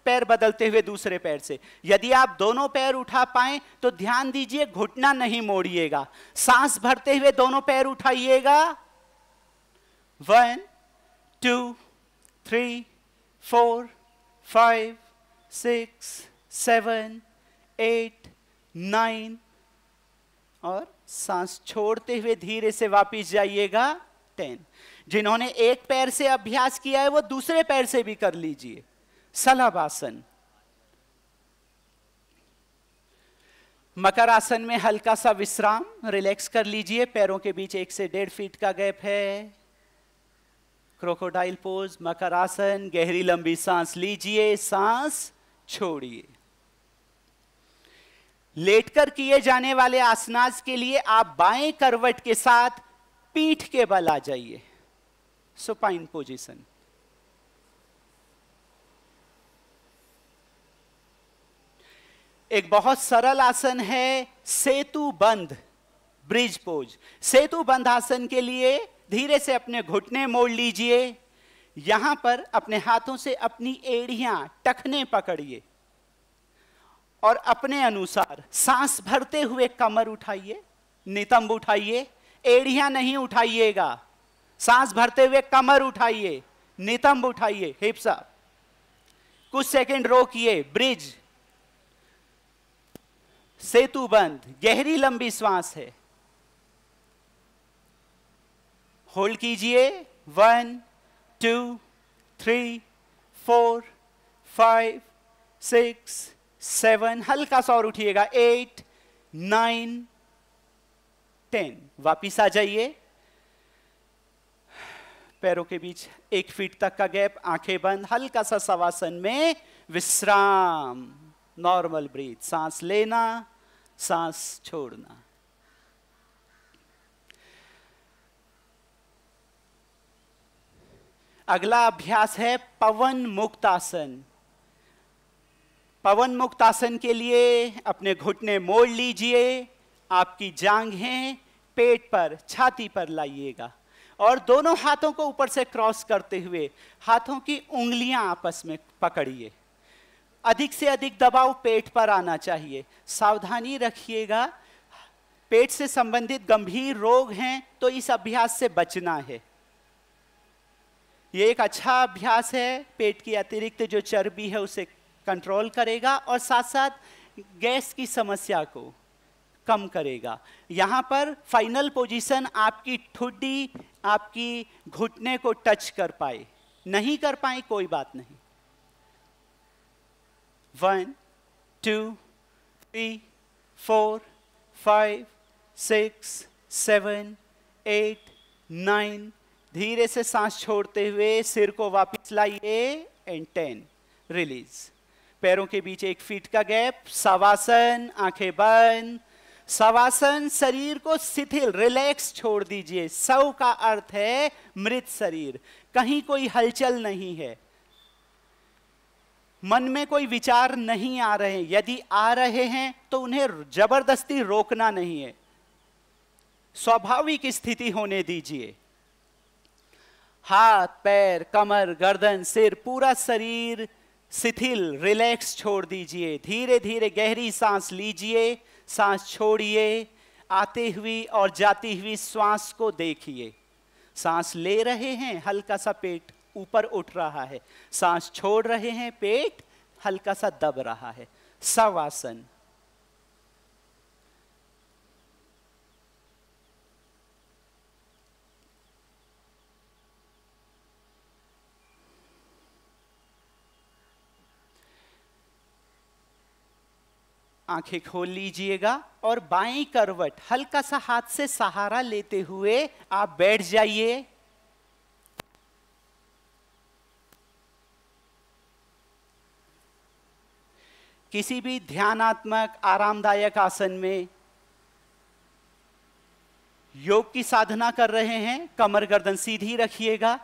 पैर बदलते हुए दूसरे पैर से। यदि आप दोनों पैर उठा पाए तो ध्यान दीजिए घुटना नहीं मोड़िएगा। सांस भरते हुए दोनों पैर उठाइएगा। 1 2 3 4 5 6 7 8 9 और सांस छोड़ते हुए धीरे से वापिस जाइएगा। 10। जिन्होंने एक पैर से अभ्यास किया है वो दूसरे पैर से भी कर लीजिए। सलभ आसन। मकर आसन में हल्का सा विश्राम, रिलैक्स कर लीजिए। पैरों के बीच 1 से 1.5 फीट का गैप है। क्रोकोडाइल पोज, मकर आसन। गहरी लंबी सांस लीजिए, सांस छोड़िए। लेटकर किए जाने वाले आसनास के लिए आप बाएं करवट के साथ पीठ के बल आ जाइए, सुपाइन पोजीशन। एक बहुत सरल आसन है सेतु बंध, ब्रिज पोज। सेतु बंध आसन के लिए धीरे से अपने घुटने मोड़ लीजिए। यहां पर अपने हाथों से अपनी एड़ियां टखने पकड़िए और अपने अनुसार सांस भरते हुए कमर उठाइए, नितंब उठाइए, एड़ियां नहीं उठाइएगा। सांस भरते हुए कमर उठाइए, नितंब उठाइए, हिप्स अप। कुछ सेकंड रोकिए, ब्रिज, सेतु बंध, गहरी लंबी श्वास है। होल्ड कीजिए, 1 2 3 4 5 6 7, हल्का सा और उठिएगा, 8 9 10। वापिस आ जाइए, पैरों के बीच 1 फीट तक का गैप, आंखें बंद, हल्का सा शवासन में विश्राम, नॉर्मल ब्रीथ, सांस लेना, सांस छोड़ना। अगला अभ्यास है पवन मुक्त आसन। पवन मुक्त आसन के लिए अपने घुटने मोड़ लीजिए, आपकी जांघें पेट पर, छाती पर लाइएगा और दोनों हाथों को ऊपर से क्रॉस करते हुए हाथों की उंगलियां आपस में पकड़िए। अधिक से अधिक दबाव पेट पर आना चाहिए। सावधानी रखिएगा, पेट से संबंधित गंभीर रोग हैं तो इस अभ्यास से बचना है। यह एक अच्छा अभ्यास है, पेट की अतिरिक्त जो चर्बी है उसे कंट्रोल करेगा और साथ साथ गैस की समस्या को कम करेगा। यहां पर फाइनल पोजीशन आपकी ठुड्डी आपकी घुटने को टच कर पाए, नहीं कर पाए कोई बात नहीं। 1 2 3 4 5 6 7 8 9, धीरे से सांस छोड़ते हुए सिर को वापस लाइए एंड 10, रिलीज। पैरों के बीच 1 फीट का गैप, शवासन, आंखें बंद। शवासन, शरीर को शिथिल, रिलैक्स छोड़ दीजिए। शव का अर्थ है मृत शरीर, कहीं कोई हलचल नहीं है, मन में कोई विचार नहीं आ रहे हैं। यदि आ रहे हैं तो उन्हें जबरदस्ती रोकना नहीं है, स्वाभाविक स्थिति होने दीजिए। हाथ, पैर, कमर, गर्दन, सिर, पूरा शरीर शिथिल, रिलैक्स छोड़ दीजिए। धीरे धीरे गहरी सांस लीजिए, सांस छोड़िए। आते हुई और जाती हुई श्वास को देखिए। सांस ले रहे हैं, हल्का सा पेट ऊपर उठ रहा है, सांस छोड़ रहे हैं, पेट हल्का सा दब रहा है। शवासन। आंखें खोल लीजिएगा और बाएं करवट हल्का सा हाथ से सहारा लेते हुए आप बैठ जाइए। किसी भी ध्यानात्मक आरामदायक आसन में योग की साधना कर रहे हैं, कमर गर्दन सीधी रखिएगा।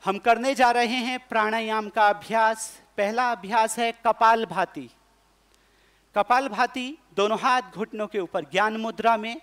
हम करने जा रहे हैं प्राणायाम का अभ्यास। पहला अभ्यास है कपालभाति। कपालभाति, दोनों हाथ घुटनों के ऊपर ज्ञान मुद्रा में,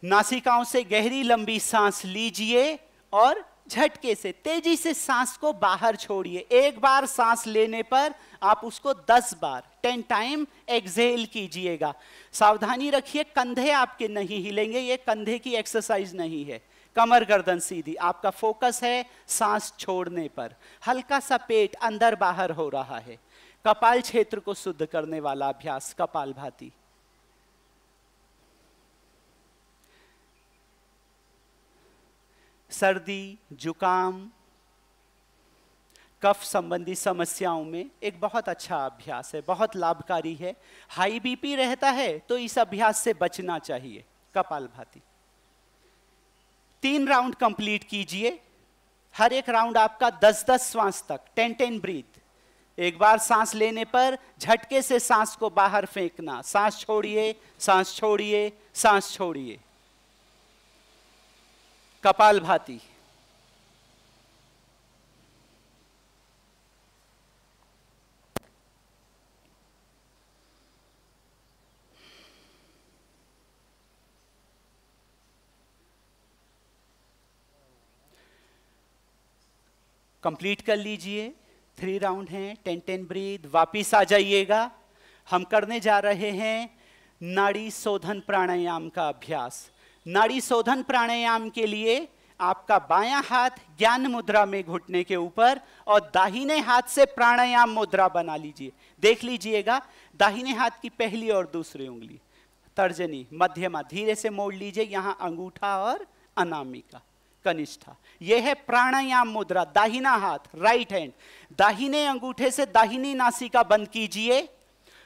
नासिकाओं से गहरी लंबी सांस लीजिए और झटके से तेजी से सांस को बाहर छोड़िए। एक बार सांस लेने पर आप उसको 10 बार 10 टाइम एक्सहेल कीजिएगा। सावधानी रखिए, कंधे आपके नहीं हिलेंगे, ये कंधे की एक्सरसाइज नहीं है। कमर गर्दन सीधी, आपका फोकस है सांस छोड़ने पर। हल्का सा पेट अंदर बाहर हो रहा है। कपाल क्षेत्र को शुद्ध करने वाला अभ्यास कपालभाति। सर्दी, जुकाम, कफ संबंधी समस्याओं में एक बहुत अच्छा अभ्यास है, बहुत लाभकारी है। हाई बीपी रहता है तो इस अभ्यास से बचना चाहिए। कपालभाति 3 राउंड कंप्लीट कीजिए। हर एक राउंड आपका 10-10 श्वास तक, 10-10 ब्रीथ। एक बार सांस लेने पर झटके से सांस को बाहर फेंकना। सांस छोड़िए, सांस छोड़िए, सांस छोड़िए। कपालभाति। कंप्लीट कर लीजिए। 3 राउंड हैं, 10-10 ब्रीथ। वापिस आ जाइएगा। हम करने जा रहे हैं नाड़ी शोधन प्राणायाम का अभ्यास। नाड़ी शोधन प्राणायाम के लिए आपका बायां हाथ ज्ञान मुद्रा में घुटने के ऊपर और दाहिने हाथ से प्राणायाम मुद्रा बना लीजिए। देख लीजिएगा, दाहिने हाथ की पहली और दूसरी उंगली, तर्जनी, मध्यमा धीरे से मोड़ लीजिए। यहां अंगूठा और अनामिका, कनिष्ठा, यह है प्राणायाम मुद्रा। दाहिना हाथ, राइट हैंड, दाहिने अंगूठे से दाहिनी नासिका बंद कीजिए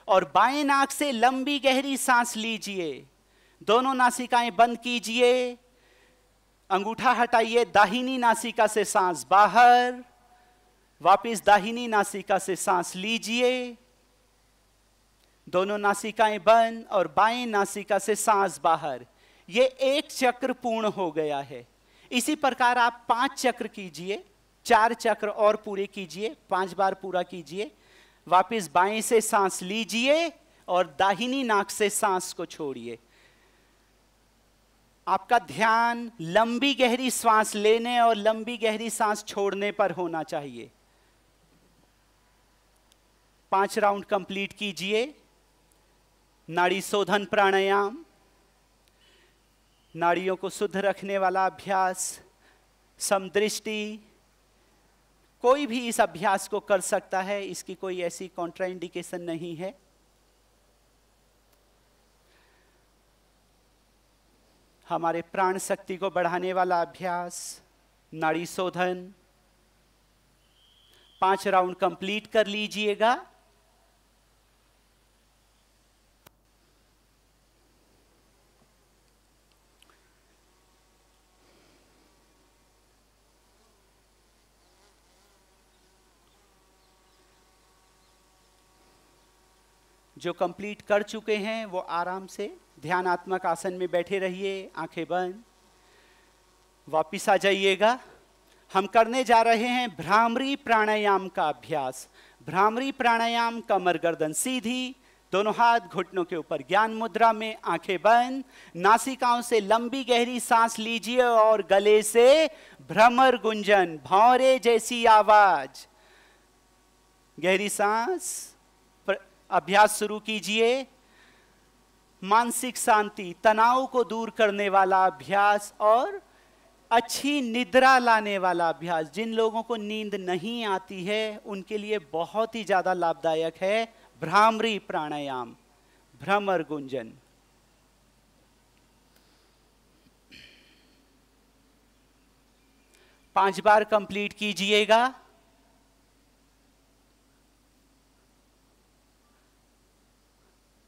और बाएं नाक से लंबी गहरी सांस लीजिए। दोनों नासिकाएं बंद कीजिए, अंगूठा हटाइए, दाहिनी नासिका से सांस बाहर, वापिस दाहिनी नासिका से सांस लीजिए। दोनों नासिकाएं बंद और बाएं नासिका से सांस बाहर। यह एक चक्र पूर्ण हो गया है। इसी प्रकार आप 5 चक्र कीजिए, 4 चक्र और पूरे कीजिए, 5 बार पूरा कीजिए। वापिस बाएं से सांस लीजिए और दाहिनी नाक से सांस को छोड़िए। आपका ध्यान लंबी गहरी सांस लेने और लंबी गहरी सांस छोड़ने पर होना चाहिए। 5 राउंड कंप्लीट कीजिए। नाड़ी शोधन प्राणायाम, नाड़ियों को शुद्ध रखने वाला अभ्यास, समदृष्टि। कोई भी इस अभ्यास को कर सकता है, इसकी कोई ऐसी कॉन्ट्राइंडिकेशन नहीं है। हमारे प्राण शक्ति को बढ़ाने वाला अभ्यास, नाड़ी शोधन। 5 राउंड कंप्लीट कर लीजिएगा। जो कंप्लीट कर चुके हैं वो आराम से ध्यानात्मक आसन में बैठे रहिए, आंखें बंद। वापिस आ जाइएगा। हम करने जा रहे हैं भ्रामरी प्राणायाम का अभ्यास। भ्रामरी प्राणायाम, कमर गर्दन सीधी, दोनों हाथ घुटनों के ऊपर, ज्ञान मुद्रा में, आंखें बंद। नासिकाओं से लंबी गहरी सांस लीजिए और गले से भ्रमर गुंजन, भौरे जैसी आवाज। गहरी सांस, अभ्यास शुरू कीजिए। मानसिक शांति, तनाव को दूर करने वाला अभ्यास और अच्छी निद्रा लाने वाला अभ्यास। जिन लोगों को नींद नहीं आती है उनके लिए बहुत ही ज्यादा लाभदायक है भ्रामरी प्राणायाम, भ्रमर गुंजन। पांच बार कंप्लीट कीजिएगा।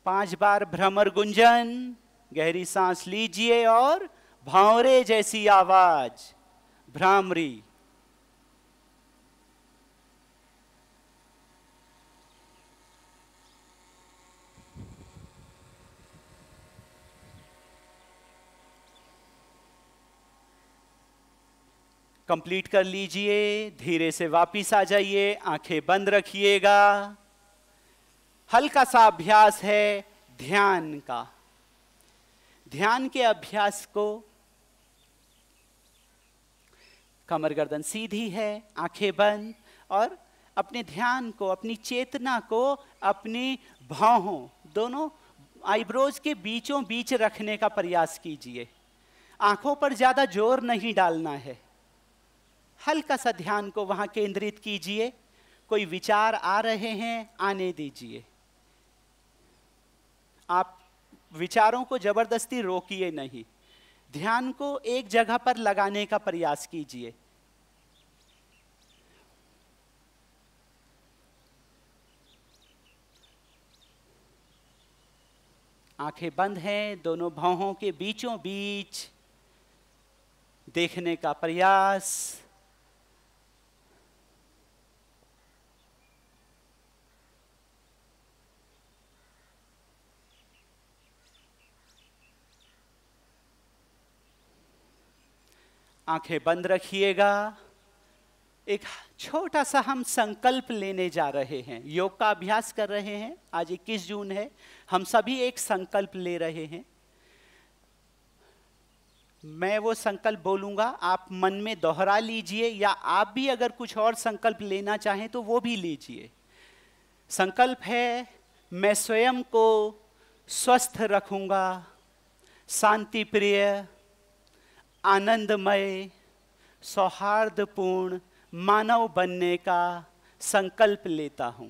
पांच बार भ्रमर गुंजन, गहरी सांस लीजिए और भौरे जैसी आवाज, भ्रामरी। कंप्लीट कर लीजिए। धीरे से वापिस आ जाइए, आंखें बंद रखिएगा। हल्का सा अभ्यास है ध्यान का। ध्यान के अभ्यास को, कमर गर्दन सीधी है, आंखें बंद, और अपने ध्यान को, अपनी चेतना को अपनी भौहों, दोनों आईब्रोज के बीचों बीच रखने का प्रयास कीजिए। आंखों पर ज्यादा जोर नहीं डालना है। हल्का सा ध्यान को वहां केंद्रित कीजिए। कोई विचार आ रहे हैं, आने दीजिए। आप विचारों को जबरदस्ती रोकिए नहीं। ध्यान को एक जगह पर लगाने का प्रयास कीजिए। आंखें बंद हैं, दोनों भौहों के बीचों बीच देखने का प्रयास। आंखें बंद रखिएगा। एक छोटा सा हम संकल्प लेने जा रहे हैं। योग का अभ्यास कर रहे हैं। आज 21 जून है। हम सभी एक संकल्प ले रहे हैं। मैं वो संकल्प बोलूंगा, आप मन में दोहरा लीजिए, या आप भी अगर कुछ और संकल्प लेना चाहें तो वो भी लीजिए। संकल्प है, मैं स्वयं को स्वस्थ रखूंगा, शांति प्रिय, आनंदमय, सौहार्दपूर्ण मानव बनने का संकल्प लेता हूं।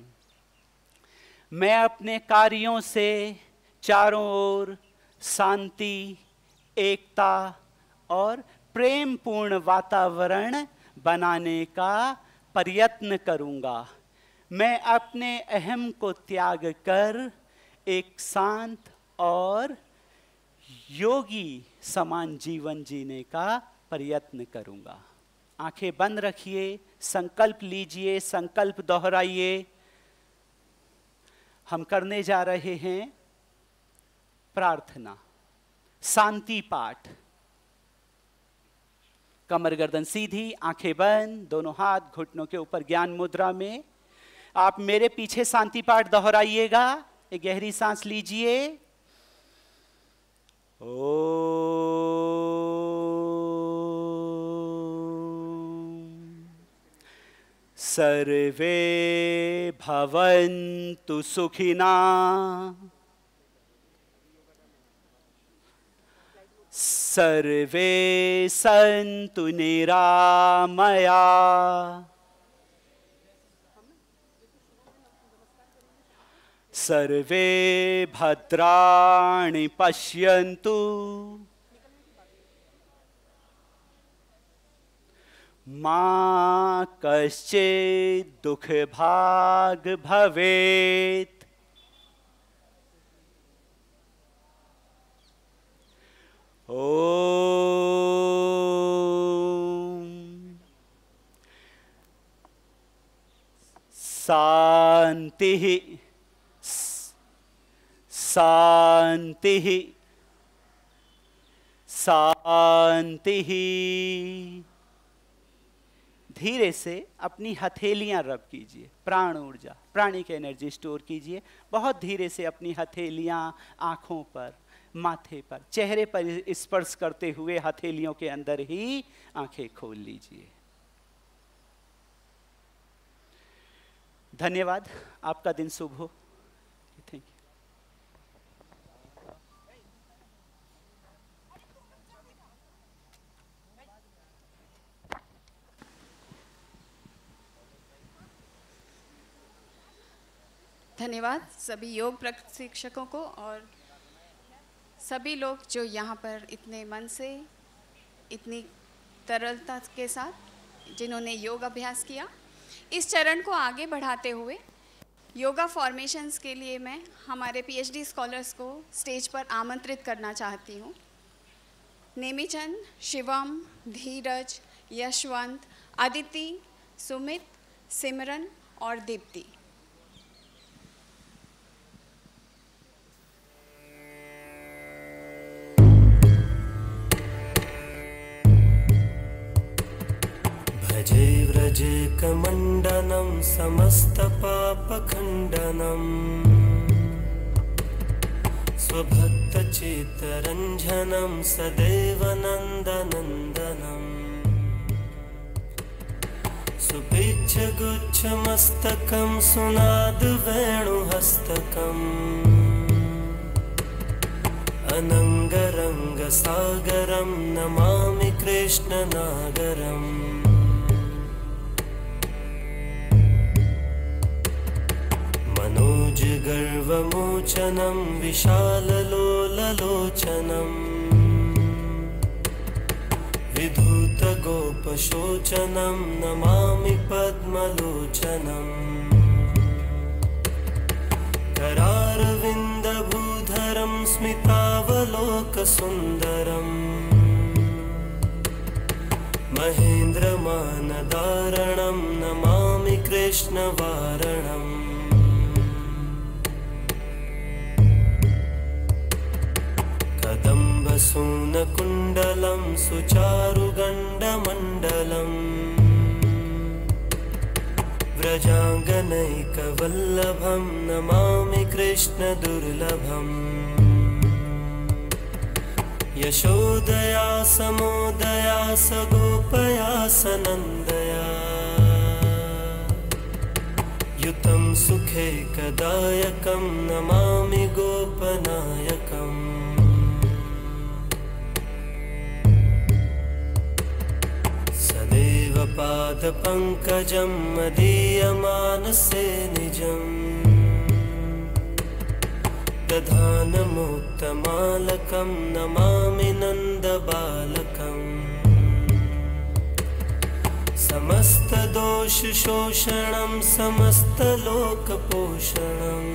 मैं अपने कार्यों से चारों ओर शांति, एकता और प्रेम पूर्ण वातावरण बनाने का प्रयत्न करूंगा। मैं अपने अहम को त्याग कर एक शांत और योगी समान जीवन जीने का प्रयत्न करूंगा। आंखें बंद रखिए, संकल्प लीजिए, संकल्प दोहराइए। हम करने जा रहे हैं प्रार्थना, शांति पाठ। कमर गर्दन सीधी, आंखें बंद, दोनों हाथ घुटनों के ऊपर ज्ञान मुद्रा में। आप मेरे पीछे शांति पाठ दोहराइएगा। एक गहरी सांस लीजिए। सर्वे भवन्तु सुखिना, सर्वे सन्तु निरामया, सर्वे भद्राणि पश्यन्तु, मा कश्चित् दुःखभाग् भवेत्। शांति शांति शांति। धीरे से अपनी हथेलियां रब कीजिए। प्राण ऊर्जा, प्राणिक एनर्जी स्टोर कीजिए। बहुत धीरे से अपनी हथेलियां आंखों पर, माथे पर, चेहरे पर स्पर्श करते हुए हथेलियों के अंदर ही आंखें खोल लीजिए। धन्यवाद। आपका दिन शुभ हो। Thank you. धन्यवाद सभी योग प्रशिक्षकों को और सभी लोग जो यहाँ पर इतने मन से, इतनी तरलता के साथ जिन्होंने योग अभ्यास किया। इस चरण को आगे बढ़ाते हुए योगा फॉर्मेशंस के लिए मैं हमारे पीएचडी स्कॉलर्स को स्टेज पर आमंत्रित करना चाहती हूँ। नेमीचंद, शिवम, धीरज, यशवंत, अदिति, सुमित, सिमरन और दीप्ति। भजे व्रजे कमण्डनं समस्तपापखण्डनं स्वभक्तचित्तरञ्जनं सदैव नन्दनन्दनं सुपिच्छगुच्छमस्तकं सुनादवेणुहस्तकम् अनङ्गरङ्गसागरं नमामि कृष्णनागरम् मनोजगर्वमोचनं विशाललोललोचनं विधूतगोपशोचनं नमामि पद्मलोचनम् करारविन्दभूधरं स्मितावलोकसुन्दरम् महेन्द्रमानदारणं नमामि कृष्णवारणम् कदम्बसूनकुण्डलं सुचारुगण्डं व्रजाङ्गनैकवल्लभं नमामि कृष्णदुर्लभम् यशोदया समोदया सगोपया सनन्दया युतं सुखैकदायकं नमामि गोपनायकम् सदैव पादपङ्कजं मदीयमानसे निजम् दधानमुक्तमालकं नमामि नन्दबालकम् समस्तदोषशोषणं समस्तलोकपोषणम्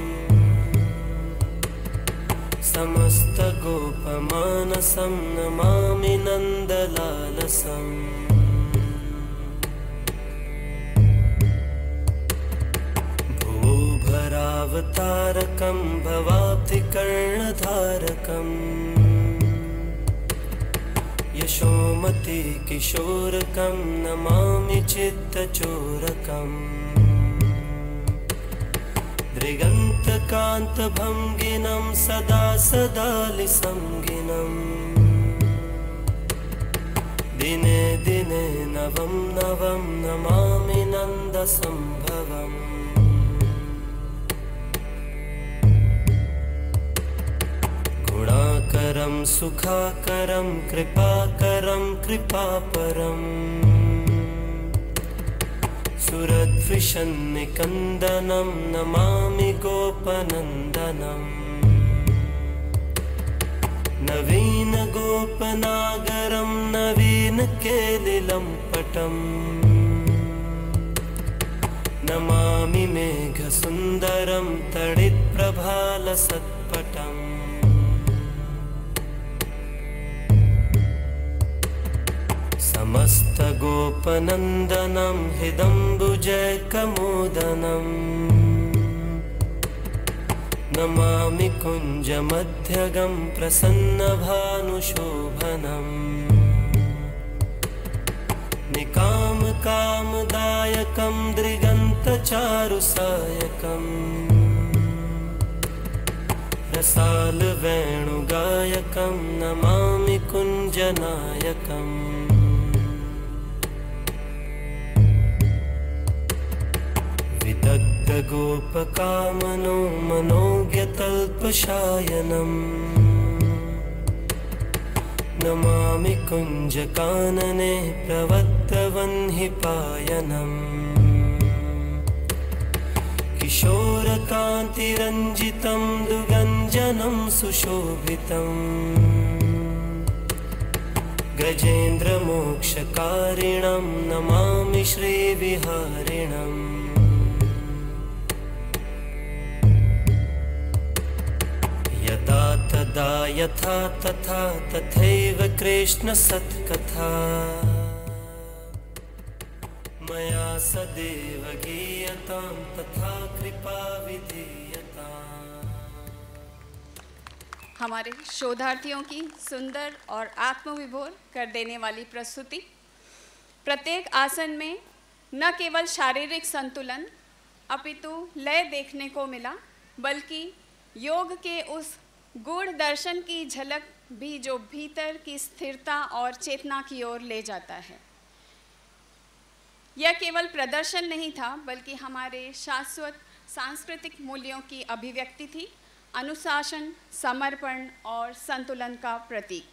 समस्तगोपमानसं नमामि नन्दलालसम् भूभरावतारकं भवाब्धिकर्णधारकम् यशोमति किशोरकं नमामि चित्तचोरकम् दृगन्तकान्तभङ्गिनं सदा सदालिसंगिनम् दिने दिने नवं नवं नमामि नन्दसम्भवम् गुणाकरं सुखाकरं कृपाकरं कृपापरम् सुरद्विषन्निकन्दनं नमामि गोपनन्दनम् नवीनगोपनागरं नवीनकेलिलम्पटम् नमामि मेघसुन्दरं तडित्प्रभालसत्पटम् समस्तगोपनन्दनं हृदम्बुजैकमोदनम् नमामि कुञ्जमध्यगं प्रसन्नभानुशोभनम् निकामकामदायकं दृगन्तचारुसायकम् रसालवेणुगायकं नमामि कुञ्जनायकम् विदग्धगोपकामनो मनोज्ञतल्पशायनम् नमामि कुञ्जकानने प्रवत्तवह्निपायनम् किशोरकान्तिरञ्जितं दुगञ्जनं सुशोभितम् गजेन्द्रमोक्षकारिणं नमामि श्रीविहारिणम् यदा तदा यथा तथा तथैव कृष्णसत्कथा मया सदैव गीयतां तथा कृपा विधीयताम्। हमारे शोधार्थियों की सुंदर और आत्मविभोर कर देने वाली प्रस्तुति। प्रत्येक आसन में न केवल शारीरिक संतुलन अपितु लय देखने को मिला, बल्कि योग के उस गूढ़ दर्शन की झलक भी जो भीतर की स्थिरता और चेतना की ओर ले जाता है। यह केवल प्रदर्शन नहीं था, बल्कि हमारे शाश्वत सांस्कृतिक मूल्यों की अभिव्यक्ति थी, अनुशासन, समर्पण और संतुलन का प्रतीक।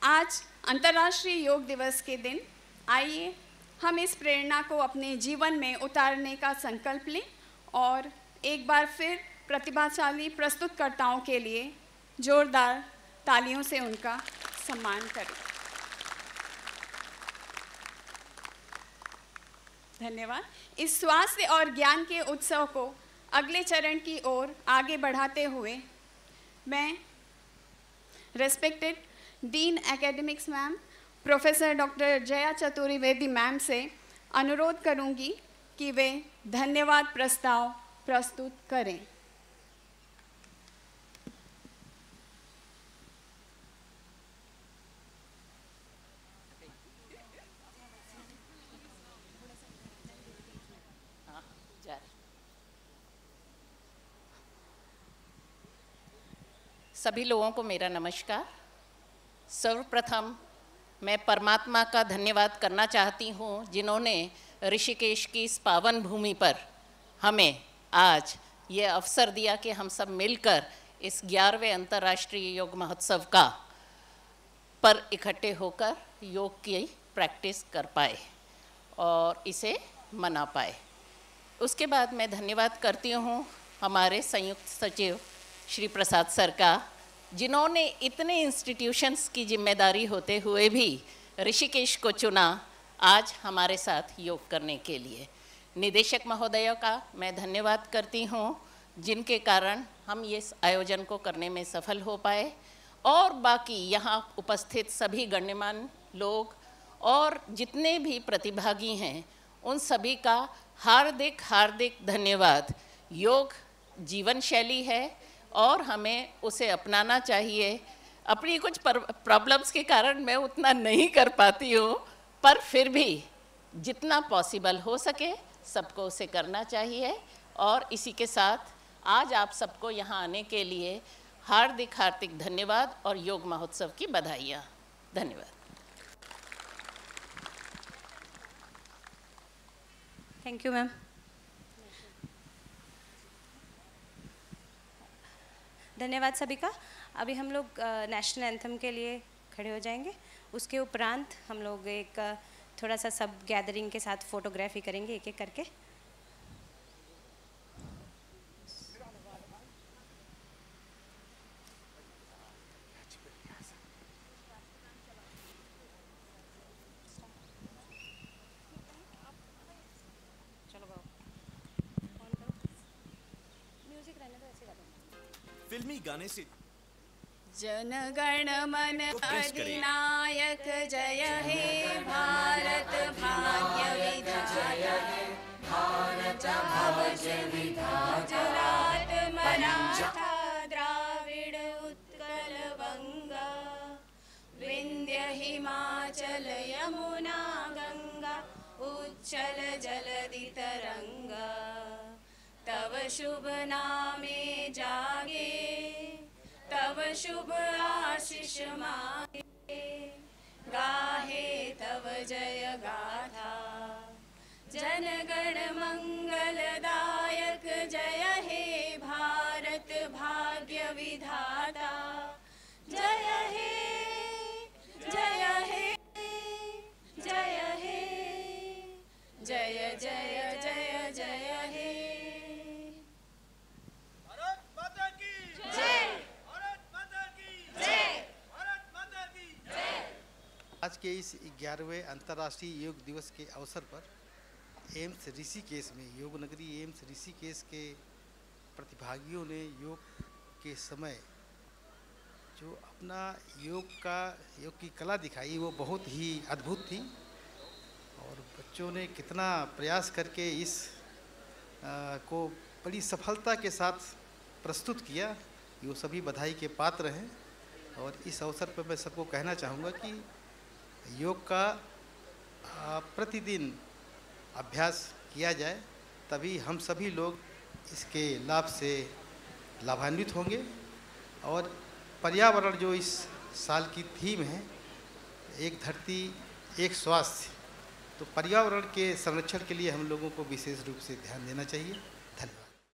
आज अंतर्राष्ट्रीय योग दिवस के दिन आइए हम इस प्रेरणा को अपने जीवन में उतारने का संकल्प लें और एक बार फिर प्रतिभाशाली प्रस्तुतकर्ताओं के लिए जोरदार तालियों से उनका सम्मान करें। धन्यवाद। इस स्वास्थ्य और ज्ञान के उत्सव को अगले चरण की ओर आगे बढ़ाते हुए मैं respected dean academics ma'am professor doctor Jaya Chaturvedi ma'am से अनुरोध करूंगी कि वे धन्यवाद प्रस्ताव प्रस्तुत करें। सभी लोगों को मेरा नमस्कार। सर्वप्रथम मैं परमात्मा का धन्यवाद करना चाहती हूँ जिन्होंने ऋषिकेश की इस पावन भूमि पर हमें आज ये अवसर दिया कि हम सब मिलकर इस 11वें अंतर्राष्ट्रीय योग महोत्सव का पर इकट्ठे होकर योग की प्रैक्टिस कर पाए और इसे मना पाए। उसके बाद मैं धन्यवाद करती हूँ हमारे संयुक्त सचिव श्री प्रसाद सर का, जिन्होंने इतने इंस्टीट्यूशंस की जिम्मेदारी होते हुए भी ऋषिकेश को चुना आज हमारे साथ योग करने के लिए। निदेशक महोदय का मैं धन्यवाद करती हूँ जिनके कारण हम ये आयोजन को करने में सफल हो पाए, और बाकी यहाँ उपस्थित सभी गण्यमान्य लोग और जितने भी प्रतिभागी हैं उन सभी का हार्दिक हार्दिक धन्यवाद। योग जीवन शैली है और हमें उसे अपनाना चाहिए। अपनी कुछ प्रॉब्लम्स के कारण मैं उतना नहीं कर पाती हूँ, पर फिर भी जितना पॉसिबल हो सके सबको उसे करना चाहिए। और इसी के साथ आज आप सबको यहाँ आने के लिए हार्दिक हार्दिक धन्यवाद और योग महोत्सव की बधाइयाँ। धन्यवाद। Thank you ma'am. धन्यवाद सभी का। अभी हम लोग नेशनल एंथम के लिए खड़े हो जाएंगे। उसके उपरांत हम लोग एक थोड़ा सा सब गैदरिंग के साथ फोटोग्राफी करेंगे एक एक करके। फिल्मी गाने से जनगण मन अधिनायक जय हे भारत भाग्य विधाता, भारत भाग्य विधाता, गुजरात मराठा द्राविड़ उत्कल बंगा, विंध्य हिमाचल यमुना गंगा, उच्चल जलधि तरंगा, तव शुभ नामे जागे, तव शुभ आशीष मांगे, गाहे तव जय गाथा, जनगण मंगलदायक जय हे भारत भाग्य विधाता, जय हे जय हे जय हे जय जय जय जय हे। आज के इस 11वें अंतर्राष्ट्रीय योग दिवस के अवसर पर एम्स ऋषिकेश में, योग नगरी एम्स ऋषिकेश के प्रतिभागियों ने योग के समय जो अपना योग की कला दिखाई वो बहुत ही अद्भुत थी। और बच्चों ने कितना प्रयास करके इस को बड़ी सफलता के साथ प्रस्तुत किया, ये सभी बधाई के पात्र हैं। और इस अवसर पर मैं सबको कहना चाहूँगा कि योग का प्रतिदिन अभ्यास किया जाए, तभी हम सभी लोग इसके लाभ से लाभान्वित होंगे। और पर्यावरण जो इस साल की थीम है, एक धरती एक स्वास्थ्य, तो पर्यावरण के संरक्षण के लिए हम लोगों को विशेष रूप से ध्यान देना चाहिए।